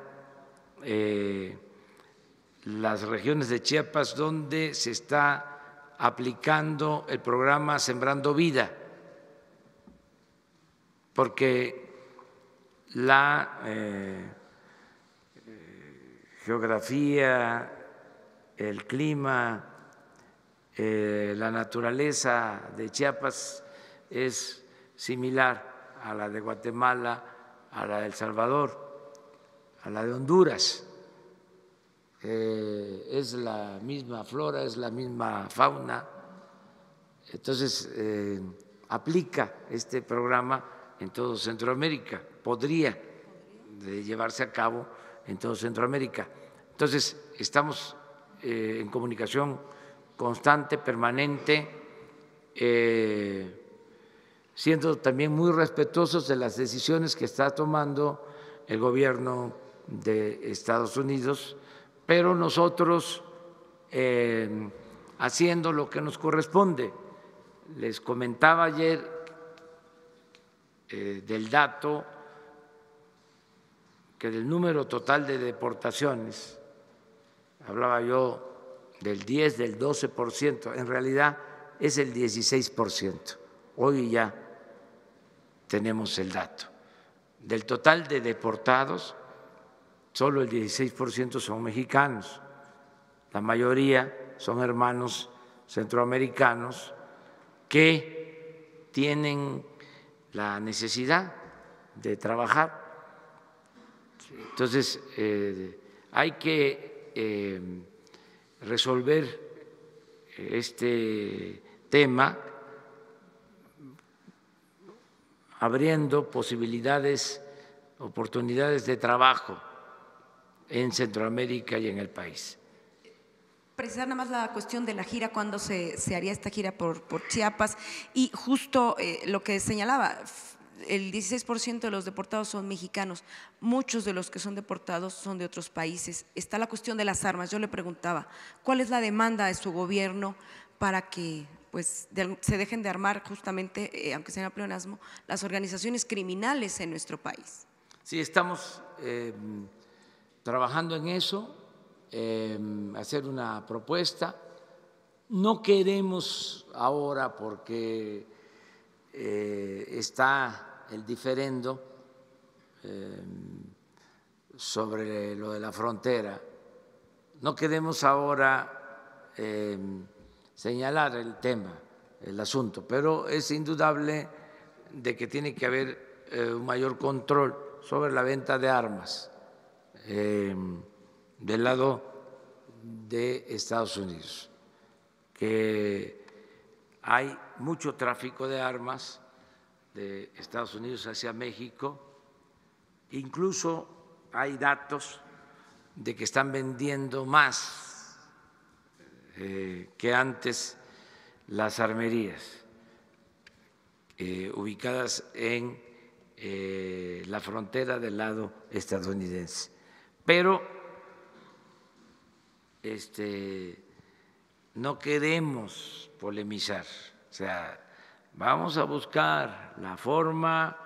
las regiones de Chiapas donde se está aplicando el programa Sembrando Vida, porque la geografía, el clima, la naturaleza de Chiapas es similar a la de Guatemala, a la de El Salvador, a la de Honduras. Es la misma flora, es la misma fauna. Entonces, aplica este programa en todo Centroamérica, podría llevarse a cabo en todo Centroamérica. Entonces, estamos en comunicación constante, permanente, siendo también muy respetuosos de las decisiones que está tomando el gobierno de Estados Unidos, pero nosotros haciendo lo que nos corresponde. Les comentaba ayer del dato que del número total de deportaciones, hablaba yo del 10, del 12%, en realidad es el 16%. Hoy ya tenemos el dato. Del total de deportados, solo el 16% son mexicanos, la mayoría son hermanos centroamericanos que tienen la necesidad de trabajar, Entonces, hay que resolver este tema abriendo posibilidades, oportunidades de trabajo en Centroamérica y en el país. Precisar nada más la cuestión de la gira, cuándo se haría esta gira por Chiapas, y justo lo que señalaba, el 16% de los deportados son mexicanos, muchos de los que son deportados son de otros países. Está la cuestión de las armas. Yo le preguntaba, ¿cuál es la demanda de su gobierno para que pues, se dejen de armar justamente, aunque sea en pleonasmo, las organizaciones criminales en nuestro país? Sí, estamos trabajando en eso, hacer una propuesta. No queremos ahora, porque está el diferendo sobre lo de la frontera, no queremos ahora señalar el tema, el asunto, pero es indudable de que tiene que haber un mayor control sobre la venta de armas del lado de Estados Unidos, que hay mucho tráfico de armas de Estados Unidos hacia México, incluso hay datos de que están vendiendo más que antes las armerías ubicadas en la frontera del lado estadounidense. Pero no queremos polemizar, o sea, vamos a buscar la forma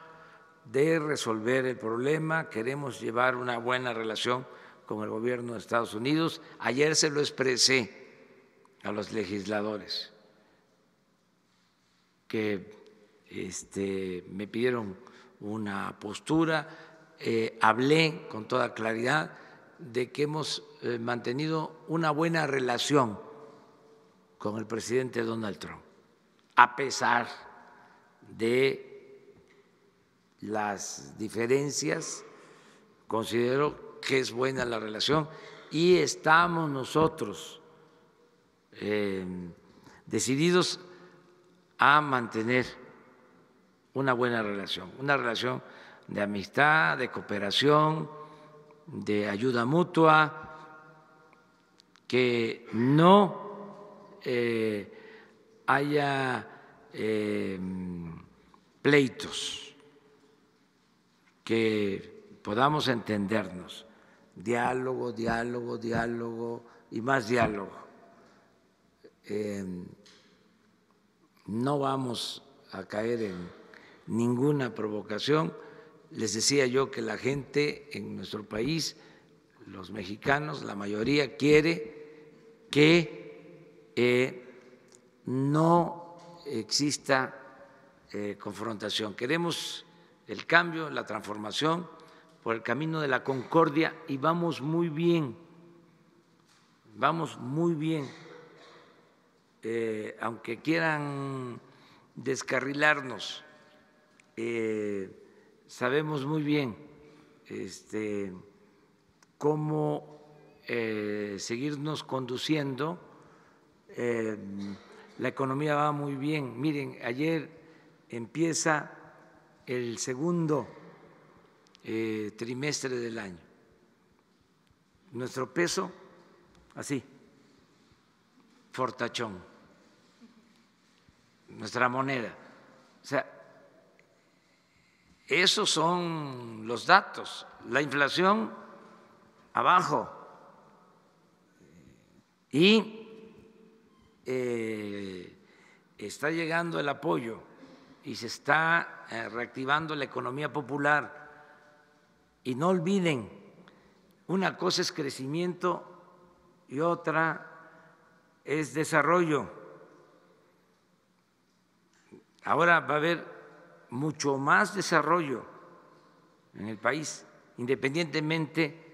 de resolver el problema, queremos llevar una buena relación con el gobierno de Estados Unidos. Ayer se lo expresé a los legisladores que me pidieron una postura, hablé con toda claridad de que hemos mantenido una buena relación con el presidente Donald Trump, a pesar de las diferencias. Considero que es buena la relación y estamos nosotros decididos a mantener una buena relación, una relación de amistad, de cooperación, de ayuda mutua, que no haya pleitos, que podamos entendernos, diálogo, diálogo, diálogo y más diálogo. No vamos a caer en ninguna provocación. Les decía yo que la gente en nuestro país, los mexicanos, la mayoría quiere que no exista confrontación. Queremos el cambio, la transformación por el camino de la concordia y vamos muy bien, vamos muy bien. Aunque quieran descarrilarnos, sabemos muy bien cómo seguirnos conduciendo. La economía va muy bien. Miren, ayer empieza el segundo trimestre del año. Nuestro peso, así, fortachón, nuestra moneda. O sea, esos son los datos. La inflación abajo y está llegando el apoyo y se está reactivando la economía popular. Y no olviden, una cosa es crecimiento y otra es desarrollo. Ahora va a haber mucho más desarrollo en el país, independientemente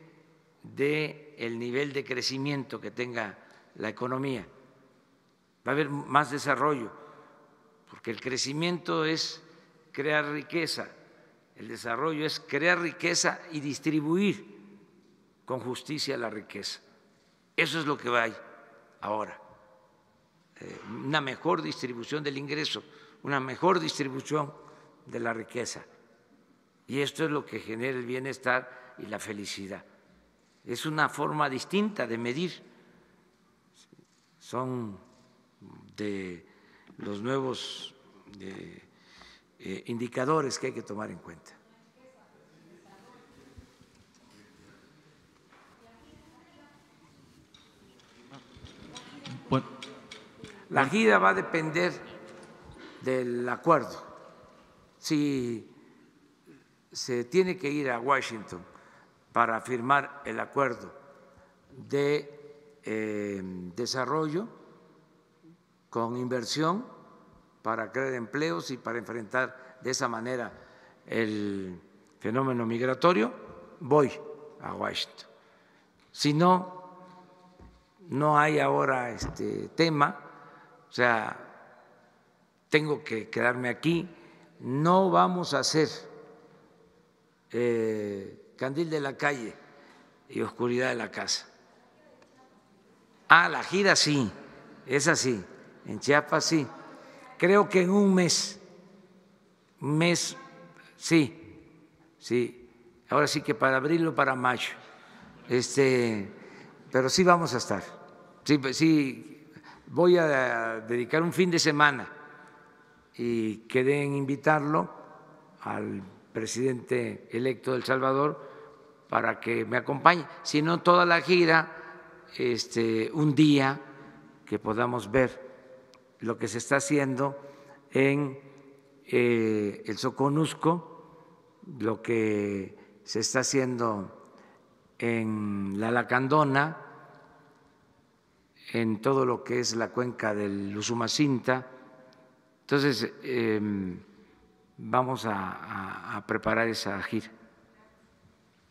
del nivel de crecimiento que tenga la economía. Va a haber más desarrollo, porque el crecimiento es crear riqueza El desarrollo es crear riqueza y distribuir con justicia la riqueza. Eso es lo que va ahora. Una mejor distribución del ingreso, una mejor distribución de la riqueza. Y esto es lo que genera el bienestar y la felicidad. Es una forma distinta de medir. Son de los nuevos indicadores que hay que tomar en cuenta. La gira va a depender del acuerdo. Si se tiene que ir a Washington para firmar el acuerdo de desarrollo con inversión para crear empleos y para enfrentar de esa manera el fenómeno migratorio, voy a Washington. Si no, no hay ahora tema, o sea, tengo que quedarme aquí, no vamos a hacer candil de la calle y oscuridad de la casa. Ah, la gira sí, es así, en Chiapas sí. Creo que en un mes, sí, ahora sí que para abril o para mayo, pero sí vamos a estar, sí, voy a dedicar un fin de semana y quedé en invitarlo al presidente electo de El Salvador para que me acompañe, si no toda la gira, un día que podamos ver lo que se está haciendo en el Soconusco, lo que se está haciendo en la Lacandona, en todo lo que es la cuenca del Usumacinta. Entonces, vamos a preparar esa gira.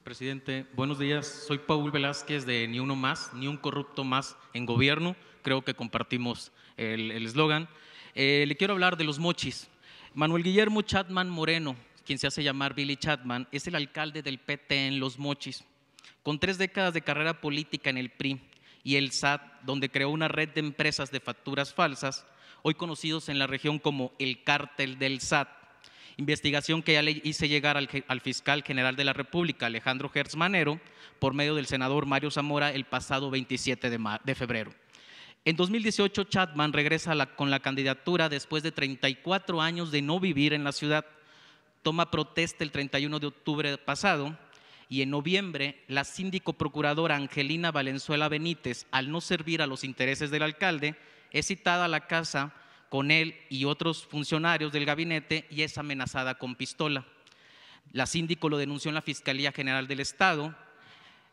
Presidente, buenos días. Soy Paul Velázquez de Ni Uno Más, Ni Un Corrupto Más en Gobierno. Creo que compartimos el eslogan. Le quiero hablar de los mochis. Manuel Guillermo Chapman Moreno, quien se hace llamar Billy Chapman, es el alcalde del PT en Los Mochis. Con 3 décadas de carrera política en el PRI y el SAT, donde creó una red de empresas de facturas falsas, hoy conocidos en la región como el Cártel del SAT. Investigación que ya le hice llegar al fiscal general de la República, Alejandro Gertz Manero, por medio del senador Mario Zamora el pasado 27 de febrero. En 2018, Chapman regresa con la candidatura después de 34 años de no vivir en la ciudad. Toma protesta el 31 de octubre pasado y en noviembre la síndico procuradora Angelina Valenzuela Benítez, al no servir a los intereses del alcalde, es citada a la casa con él y otros funcionarios del gabinete y es amenazada con pistola. La síndico lo denunció en la Fiscalía General del Estado,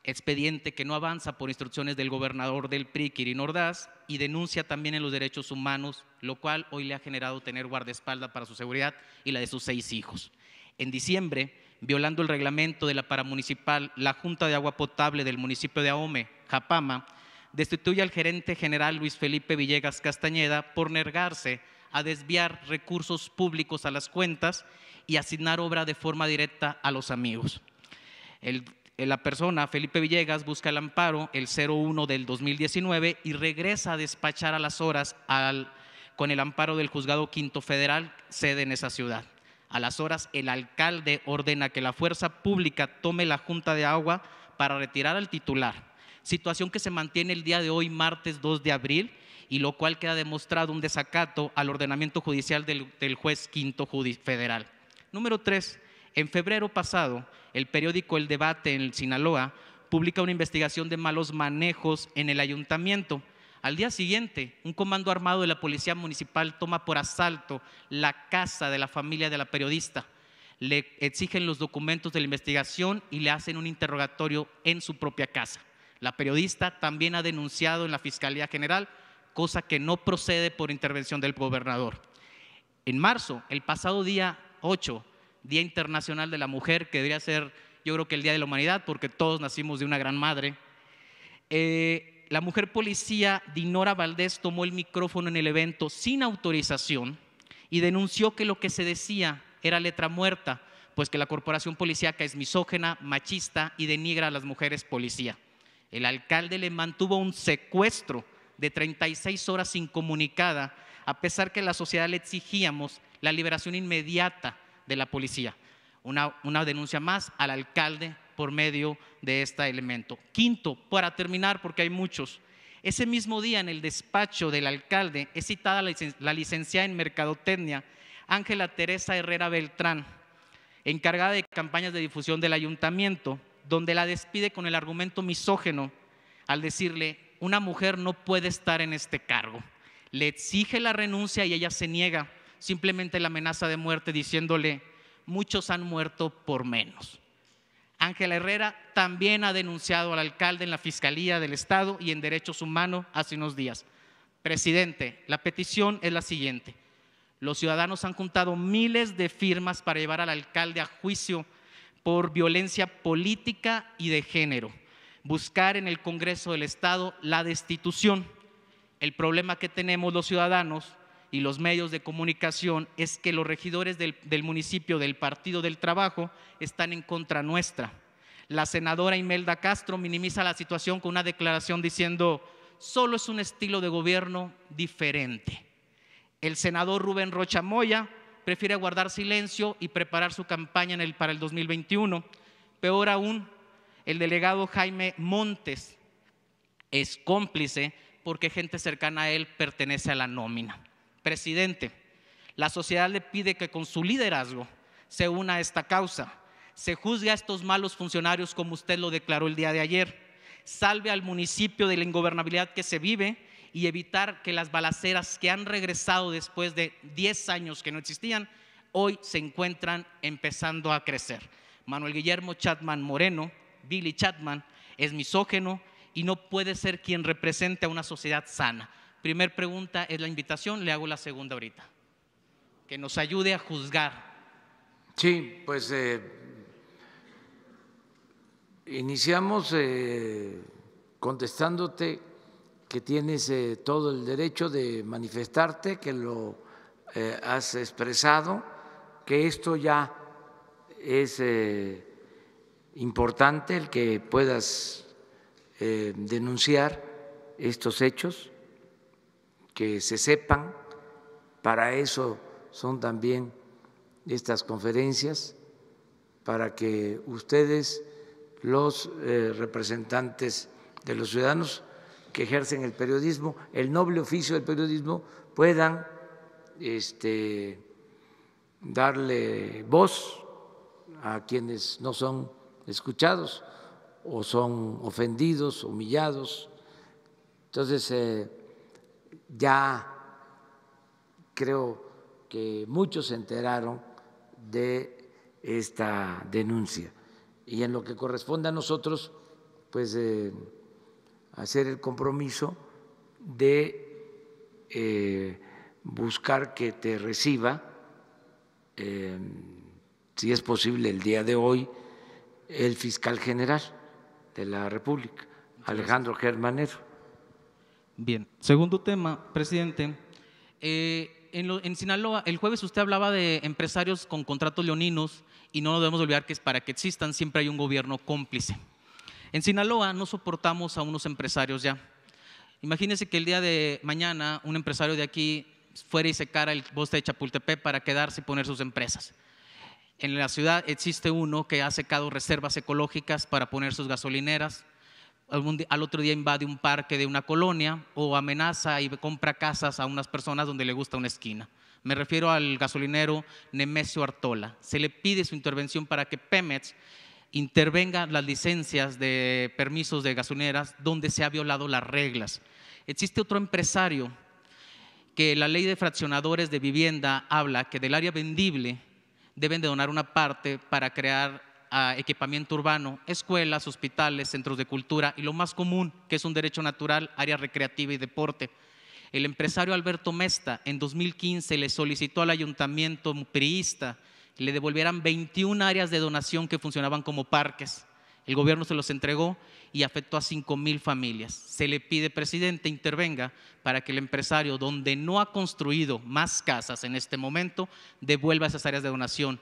expediente que no avanza por instrucciones del gobernador del PRI, Quirino Ordaz, y denuncia también en los derechos humanos, lo cual hoy le ha generado tener guardaespaldas para su seguridad y la de sus 6 hijos. En diciembre, violando el reglamento de la paramunicipal, la Junta de Agua Potable del municipio de Ahome, Japama, destituye al gerente general Luis Felipe Villegas Castañeda por negarse a desviar recursos públicos a las cuentas y asignar obra de forma directa a los amigos. La persona, Felipe Villegas, busca el amparo el 01 del 2019 y regresa a despachar a las horas con el amparo del Juzgado Quinto Federal, sede en esa ciudad. A las horas, el alcalde ordena que la fuerza pública tome la Junta de Agua para retirar al titular. Situación que se mantiene el día de hoy, martes 2 de abril, y lo cual queda demostrado un desacato al ordenamiento judicial del juez Quinto Federal. Número 3. En febrero pasado, el periódico El Debate en Sinaloa publica una investigación de malos manejos en el ayuntamiento. Al día siguiente, un comando armado de la Policía Municipal toma por asalto la casa de la familia de la periodista. Le exigen los documentos de la investigación y le hacen un interrogatorio en su propia casa. La periodista también ha denunciado en la Fiscalía General, cosa que no procede por intervención del gobernador. En marzo, el pasado día 8, Día Internacional de la Mujer, que debería ser, yo creo que el Día de la Humanidad, porque todos nacimos de una gran madre, la mujer policía Dinora Valdés tomó el micrófono en el evento sin autorización y denunció que lo que se decía era letra muerta, pues que la corporación policíaca es misógina, machista y denigra a las mujeres policía. El alcalde le mantuvo un secuestro de 36 horas incomunicada, a pesar que la sociedad le exigíamos la liberación inmediata de la policía. Una denuncia más al alcalde por medio de este elemento. Quinto, para terminar, porque hay muchos, ese mismo día en el despacho del alcalde es citada la licenciada en Mercadotecnia, Ángela Teresa Herrera Beltrán, encargada de campañas de difusión del ayuntamiento, donde la despide con el argumento misógino al decirle: una mujer no puede estar en este cargo. Le exige la renuncia y ella se niega, simplemente la amenaza de muerte diciéndole: muchos han muerto por menos. Ángela Herrera también ha denunciado al alcalde en la Fiscalía del Estado y en Derechos Humanos hace unos días. Presidente, la petición es la siguiente. Los ciudadanos han juntado miles de firmas para llevar al alcalde a juicio por violencia política y de género. Buscar en el Congreso del Estado la destitución. El problema que tenemos los ciudadanos y los medios de comunicación es que los regidores del municipio del Partido del Trabajo están en contra nuestra. La senadora Imelda Castro minimiza la situación con una declaración diciendo: solo es un estilo de gobierno diferente. El senador Rubén Rocha Moya prefiere guardar silencio y preparar su campaña para el 2021. Peor aún, el delegado Jaime Montes es cómplice porque gente cercana a él pertenece a la nómina. Presidente, la sociedad le pide que con su liderazgo se una a esta causa, se juzgue a estos malos funcionarios como usted lo declaró el día de ayer, salve al municipio de la ingobernabilidad que se vive y evitar que las balaceras que han regresado después de 10 años que no existían, hoy se encuentran empezando a crecer. Manuel Guillermo Chapman Moreno, Billy Chapman, es misógino y no puede ser quien represente a una sociedad sana. Primer pregunta es la invitación, le hago la segunda ahorita. Que nos ayude a juzgar. Sí, pues iniciamos contestándote que tienes todo el derecho de manifestarte, que lo has expresado, que esto ya es importante, el que puedas denunciar estos hechos, que se sepan. Para eso son también estas conferencias, para que ustedes, los representantes de los ciudadanos que ejercen el periodismo, el noble oficio del periodismo, puedan darle voz a quienes no son escuchados o son ofendidos, humillados. Entonces, ya creo que muchos se enteraron de esta denuncia y en lo que corresponde a nosotros, pues hacer el compromiso de buscar que te reciba, si es posible el día de hoy, el fiscal general de la República, Alejandro Germanero. Bien, segundo tema, presidente. En Sinaloa, el jueves usted hablaba de empresarios con contratos leoninos y no nos debemos olvidar que para que existan siempre hay un gobierno cómplice. En Sinaloa no soportamos a unos empresarios ya. Imagínense que el día de mañana un empresario de aquí fuera y secara el bosque de Chapultepec para quedarse y poner sus empresas. En la ciudad existe uno que ha secado reservas ecológicas para poner sus gasolineras. Al otro día invade un parque de una colonia o amenaza y compra casas a unas personas donde le gusta una esquina. Me refiero al gasolinero Nemesio Artola. Se le pide su intervención para que Pemex intervenga las licencias de permisos de gasolineras donde se ha violado las reglas. Existe otro empresario que la ley de fraccionadores de vivienda habla que del área vendible deben de donar una parte para crear equipamiento urbano, escuelas, hospitales, centros de cultura y lo más común, que es un derecho natural, área recreativa y deporte. El empresario Alberto Mesta en 2015 le solicitó al ayuntamiento priista que le devolvieran 21 áreas de donación que funcionaban como parques. El gobierno se los entregó y afectó a 5,000 familias. Se le pide, presidente, intervenga para que el empresario, donde no ha construido más casas en este momento, devuelva esas áreas de donación.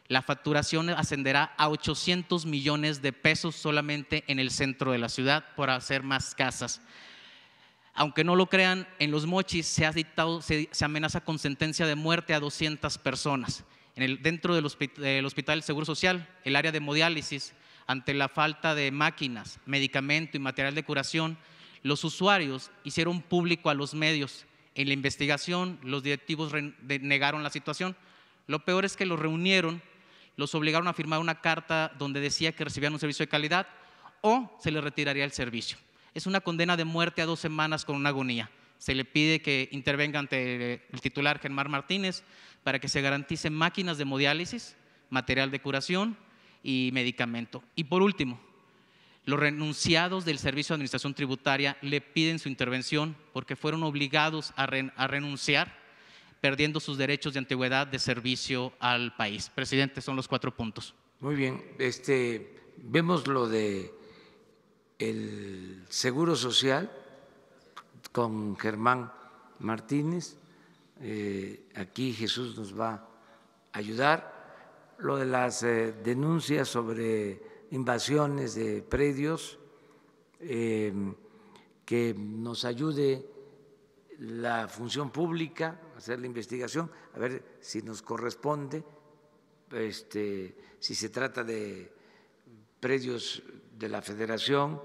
La facturación ascenderá a 800 millones de pesos solamente en el centro de la ciudad por hacer más casas. Aunque no lo crean, en Los Mochis se amenaza con sentencia de muerte a 200 personas. Dentro del Hospital del Seguro Social, el área de hemodiálisis, ante la falta de máquinas, medicamento y material de curación, los usuarios hicieron público a los medios. En la investigación, los directivos negaron la situación. Lo peor es que los reunieron, los obligaron a firmar una carta donde decía que recibían un servicio de calidad o se les retiraría el servicio. Es una condena de muerte a 2 semanas con una agonía. Se le pide que intervenga ante el titular Germán Martínez para que se garanticen máquinas de hemodiálisis, material de curación y medicamento. Y por último, los renunciados del Servicio de Administración Tributaria le piden su intervención porque fueron obligados a renunciar, perdiendo sus derechos de antigüedad de servicio al país. Presidente, son los 4 puntos. Muy bien, vemos lo de el Seguro Social con Germán Martínez. Aquí Jesús nos va a ayudar. Lo de las denuncias sobre invasiones de predios, que nos ayude la función pública a hacer la investigación, a ver si nos corresponde, si se trata de predios de la Federación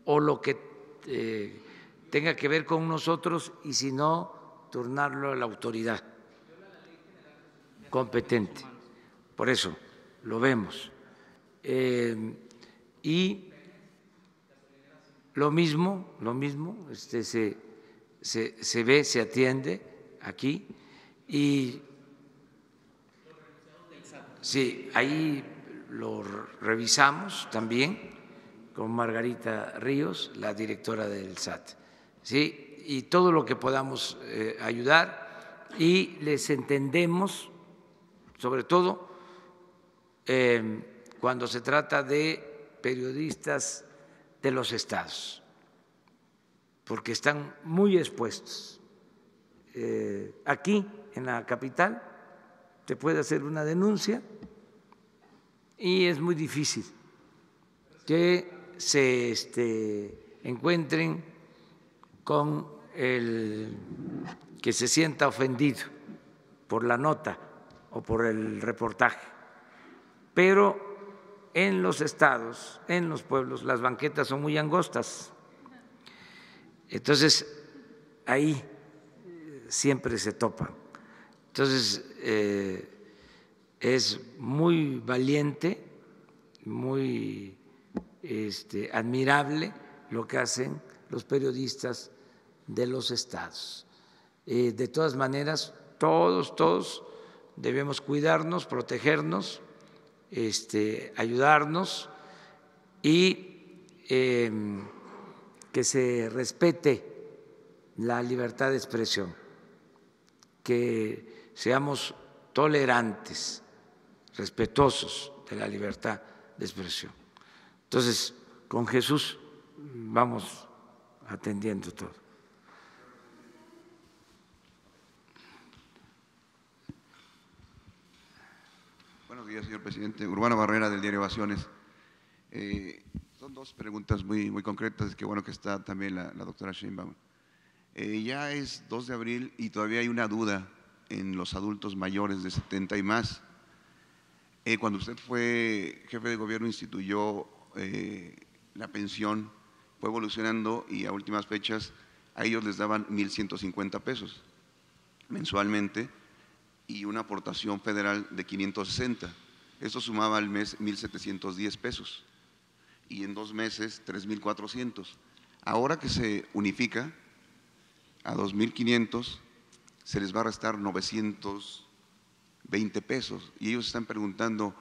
o lo que tenga que ver con nosotros, y si no, turnarlo a la autoridad competente. Por eso lo vemos. Y lo mismo, se ve, se atiende aquí, y sí, ahí lo revisamos también con Margarita Ríos, la directora del SAT, sí, y todo lo que podamos ayudar, y les entendemos, sobre todo cuando se trata de periodistas de los estados, porque están muy expuestos. Aquí, en la capital, se puede hacer una denuncia y es muy difícil que se encuentren con el que se sienta ofendido por la nota o por el reportaje. Pero en los estados, en los pueblos, las banquetas son muy angostas. Entonces, ahí siempre se topan. Entonces, es muy valiente, muy admirable lo que hacen los periodistas de los estados. De todas maneras, todos debemos cuidarnos, protegernos, ayudarnos, y que se respete la libertad de expresión, que seamos tolerantes, respetuosos de la libertad de expresión. Entonces, con Jesús vamos atendiendo todo. Buenos días, señor presidente. Urbano Barrera, del diario Ovaciones. Son 2 preguntas muy concretas. Qué bueno que está también la doctora Sheinbaum. Ya es 2 de abril y todavía hay una duda en los adultos mayores de 70 y más. Cuando usted fue jefe de gobierno, instituyó la pensión, fue evolucionando, y a últimas fechas a ellos les daban 1,150 pesos mensualmente y una aportación federal de 560. Esto sumaba al mes 1,710 pesos y en 2 meses 3,400. Ahora que se unifica a 2,500, se les va a restar 920 pesos, y ellos están preguntando,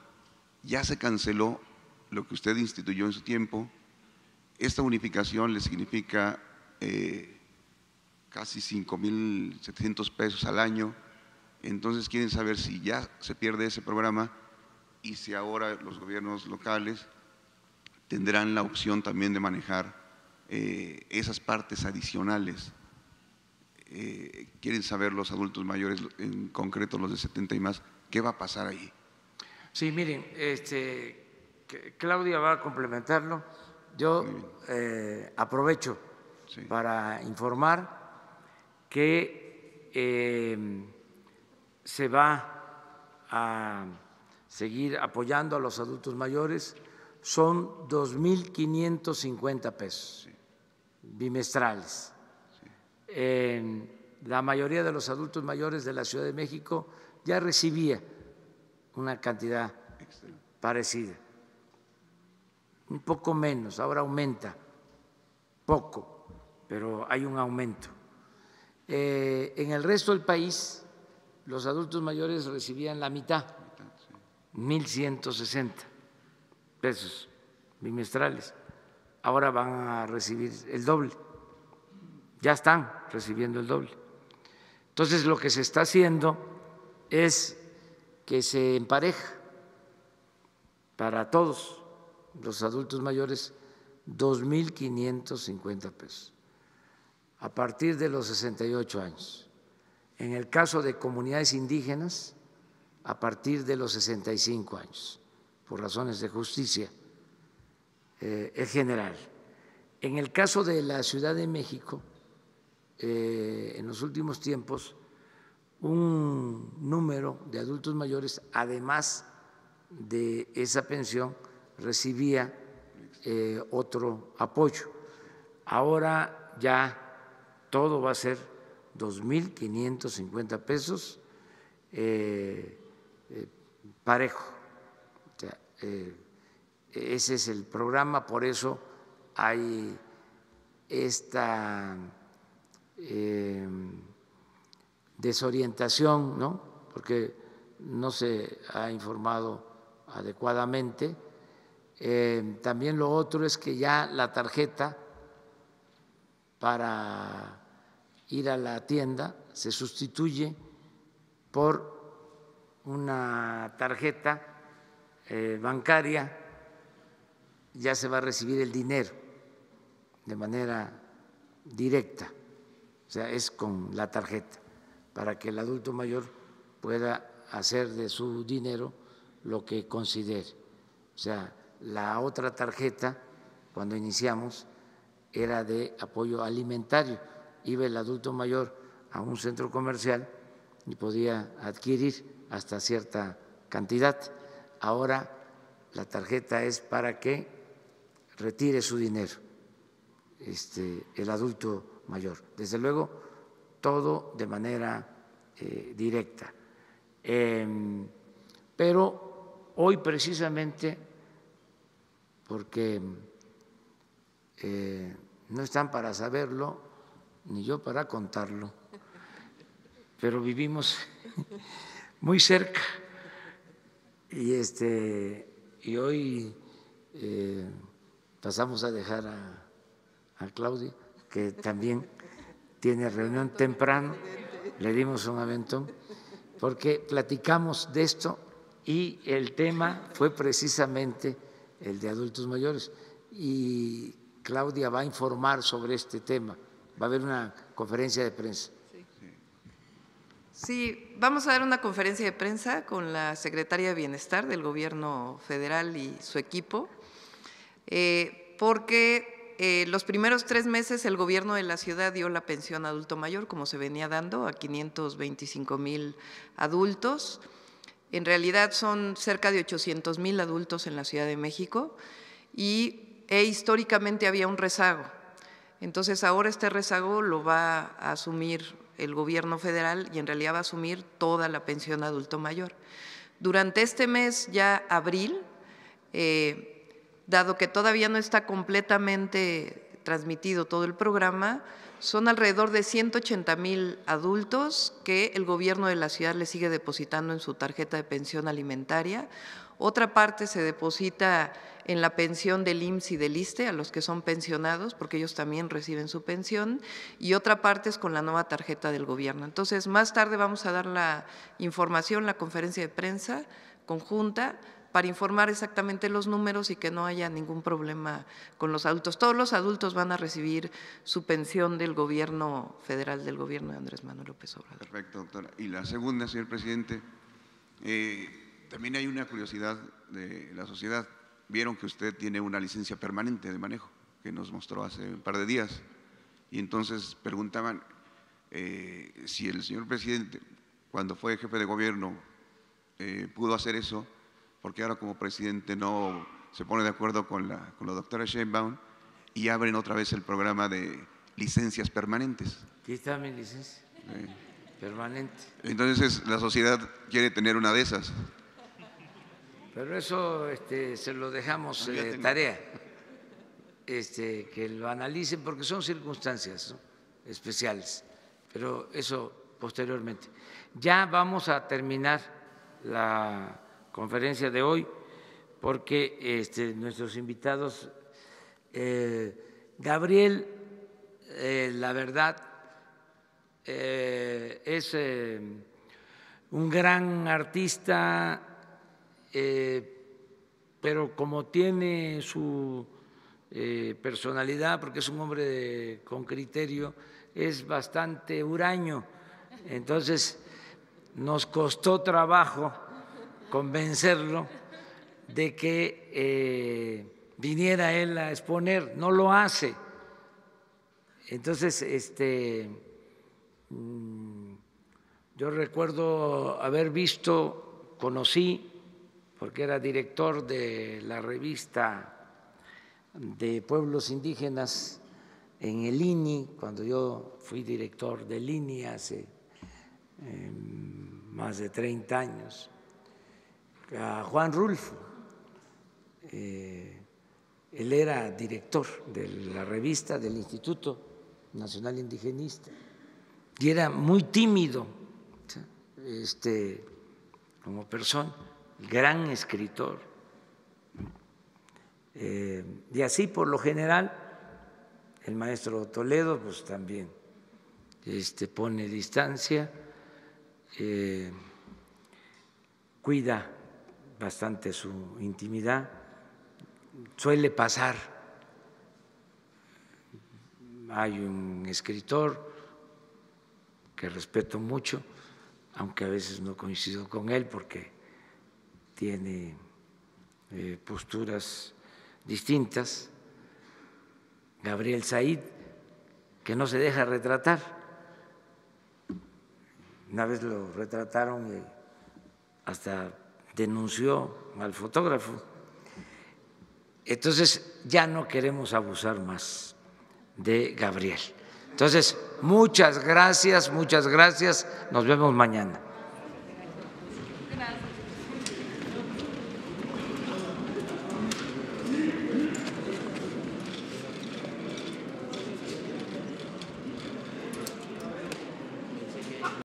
ya se canceló lo que usted instituyó en su tiempo. Esta unificación les significa casi 5,700 pesos al año. Entonces quieren saber si ya se pierde ese programa y si ahora los gobiernos locales tendrán la opción también de manejar esas partes adicionales. Quieren saber los adultos mayores, en concreto los de 70 y más, ¿qué va a pasar ahí? Sí, miren, Claudia va a complementarlo. Yo aprovecho para informar que se va a seguir apoyando a los adultos mayores. Son 2.550 pesos bimestrales. La mayoría de los adultos mayores de la Ciudad de México ya recibía una cantidad parecida, un poco menos, ahora aumenta poco, pero hay un aumento. En el resto del país, los adultos mayores recibían la mitad, 1.160 pesos bimestrales. Ahora van a recibir el doble, ya están recibiendo el doble. Entonces, lo que se está haciendo es que se empareja para todos los adultos mayores 2.550 pesos a partir de los 68 años. En el caso de comunidades indígenas, a partir de los 65 años, por razones de justicia, es general. En el caso de la Ciudad de México, en los últimos tiempos, un número de adultos mayores, además de esa pensión, recibía otro apoyo. Ahora ya todo va a ser 2.550 pesos parejo. O sea, ese es el programa, por eso hay esta desorientación, ¿no? Porque no se ha informado adecuadamente. También lo otro es que ya la tarjeta para ir a la tienda se sustituye por una tarjeta bancaria, ya se va a recibir el dinero de manera directa, o sea, es con la tarjeta, para que el adulto mayor pueda hacer de su dinero lo que considere. O sea, la otra tarjeta, cuando iniciamos, era de apoyo alimentario. Iba el adulto mayor a un centro comercial y podía adquirir hasta cierta cantidad. Ahora la tarjeta es para que retire su dinero el adulto mayor. Desde luego, todo de manera directa. Pero hoy precisamente, porque no están para saberlo, ni yo para contarlo, pero vivimos muy cerca y hoy pasamos a dejar a Claudia, que también tiene reunión temprano, le dimos un aventón, porque platicamos de esto y el tema fue precisamente el de adultos mayores y Claudia va a informar sobre este tema, va a haber una conferencia de prensa. Sí, vamos a dar una conferencia de prensa con la secretaria de Bienestar del Gobierno Federal y su equipo, porque los primeros 3 meses el gobierno de la ciudad dio la pensión adulto mayor, como se venía dando, a 525,000 adultos. En realidad son cerca de 800,000 adultos en la Ciudad de México y históricamente había un rezago. Entonces ahora este rezago lo va a asumir el gobierno federal y en realidad va a asumir toda la pensión adulto mayor. Durante este mes, ya abril, dado que todavía no está completamente transmitido todo el programa, son alrededor de 180,000 adultos que el gobierno de la ciudad le sigue depositando en su tarjeta de pensión alimentaria. Otra parte se deposita en la pensión del IMSS y del ISSSTE a los que son pensionados, porque ellos también reciben su pensión, y otra parte es con la nueva tarjeta del gobierno. Entonces, más tarde vamos a dar la información, la conferencia de prensa conjunta, para informar exactamente los números y que no haya ningún problema con los adultos. Todos los adultos van a recibir su pensión del gobierno federal, del gobierno de Andrés Manuel López Obrador. Perfecto, doctora. Y la segunda, señor presidente, También hay una curiosidad de la sociedad. Vieron que usted tiene una licencia permanente de manejo, que nos mostró hace un par de días. Y entonces preguntaban si el señor presidente, cuando fue jefe de gobierno, pudo hacer eso, porque ahora como presidente no se pone de acuerdo con la doctora Sheinbaum y abren otra vez el programa de licencias permanentes. Aquí está mi licencia permanente. Entonces la sociedad quiere tener una de esas. Pero eso se lo dejamos tarea, que lo analicen porque son circunstancias, ¿no?, especiales, pero eso posteriormente. Ya vamos a terminar la conferencia de hoy porque nuestros invitados, Gabriel, la verdad, es un gran artista, pero como tiene su personalidad, porque es un hombre con criterio, es bastante huraño. Entonces nos costó trabajo convencerlo de que viniera él a exponer, no lo hace. Entonces, yo recuerdo haber visto, conocí, porque era director de la revista de pueblos indígenas en el INI, cuando yo fui director del INI hace más de 30 años, a Juan Rulfo. Él era director de la revista del Instituto Nacional Indigenista y era muy tímido como persona, gran escritor. Y así por lo general el maestro Toledo pues también pone distancia, cuida bastante su intimidad. Suele pasar, hay un escritor que respeto mucho, aunque a veces no coincido con él porque tiene posturas distintas, Gabriel Said, que no se deja retratar. Una vez lo retrataron y hasta denunció al fotógrafo. Entonces ya no queremos abusar más de Gabriel. Entonces, muchas gracias, nos vemos mañana.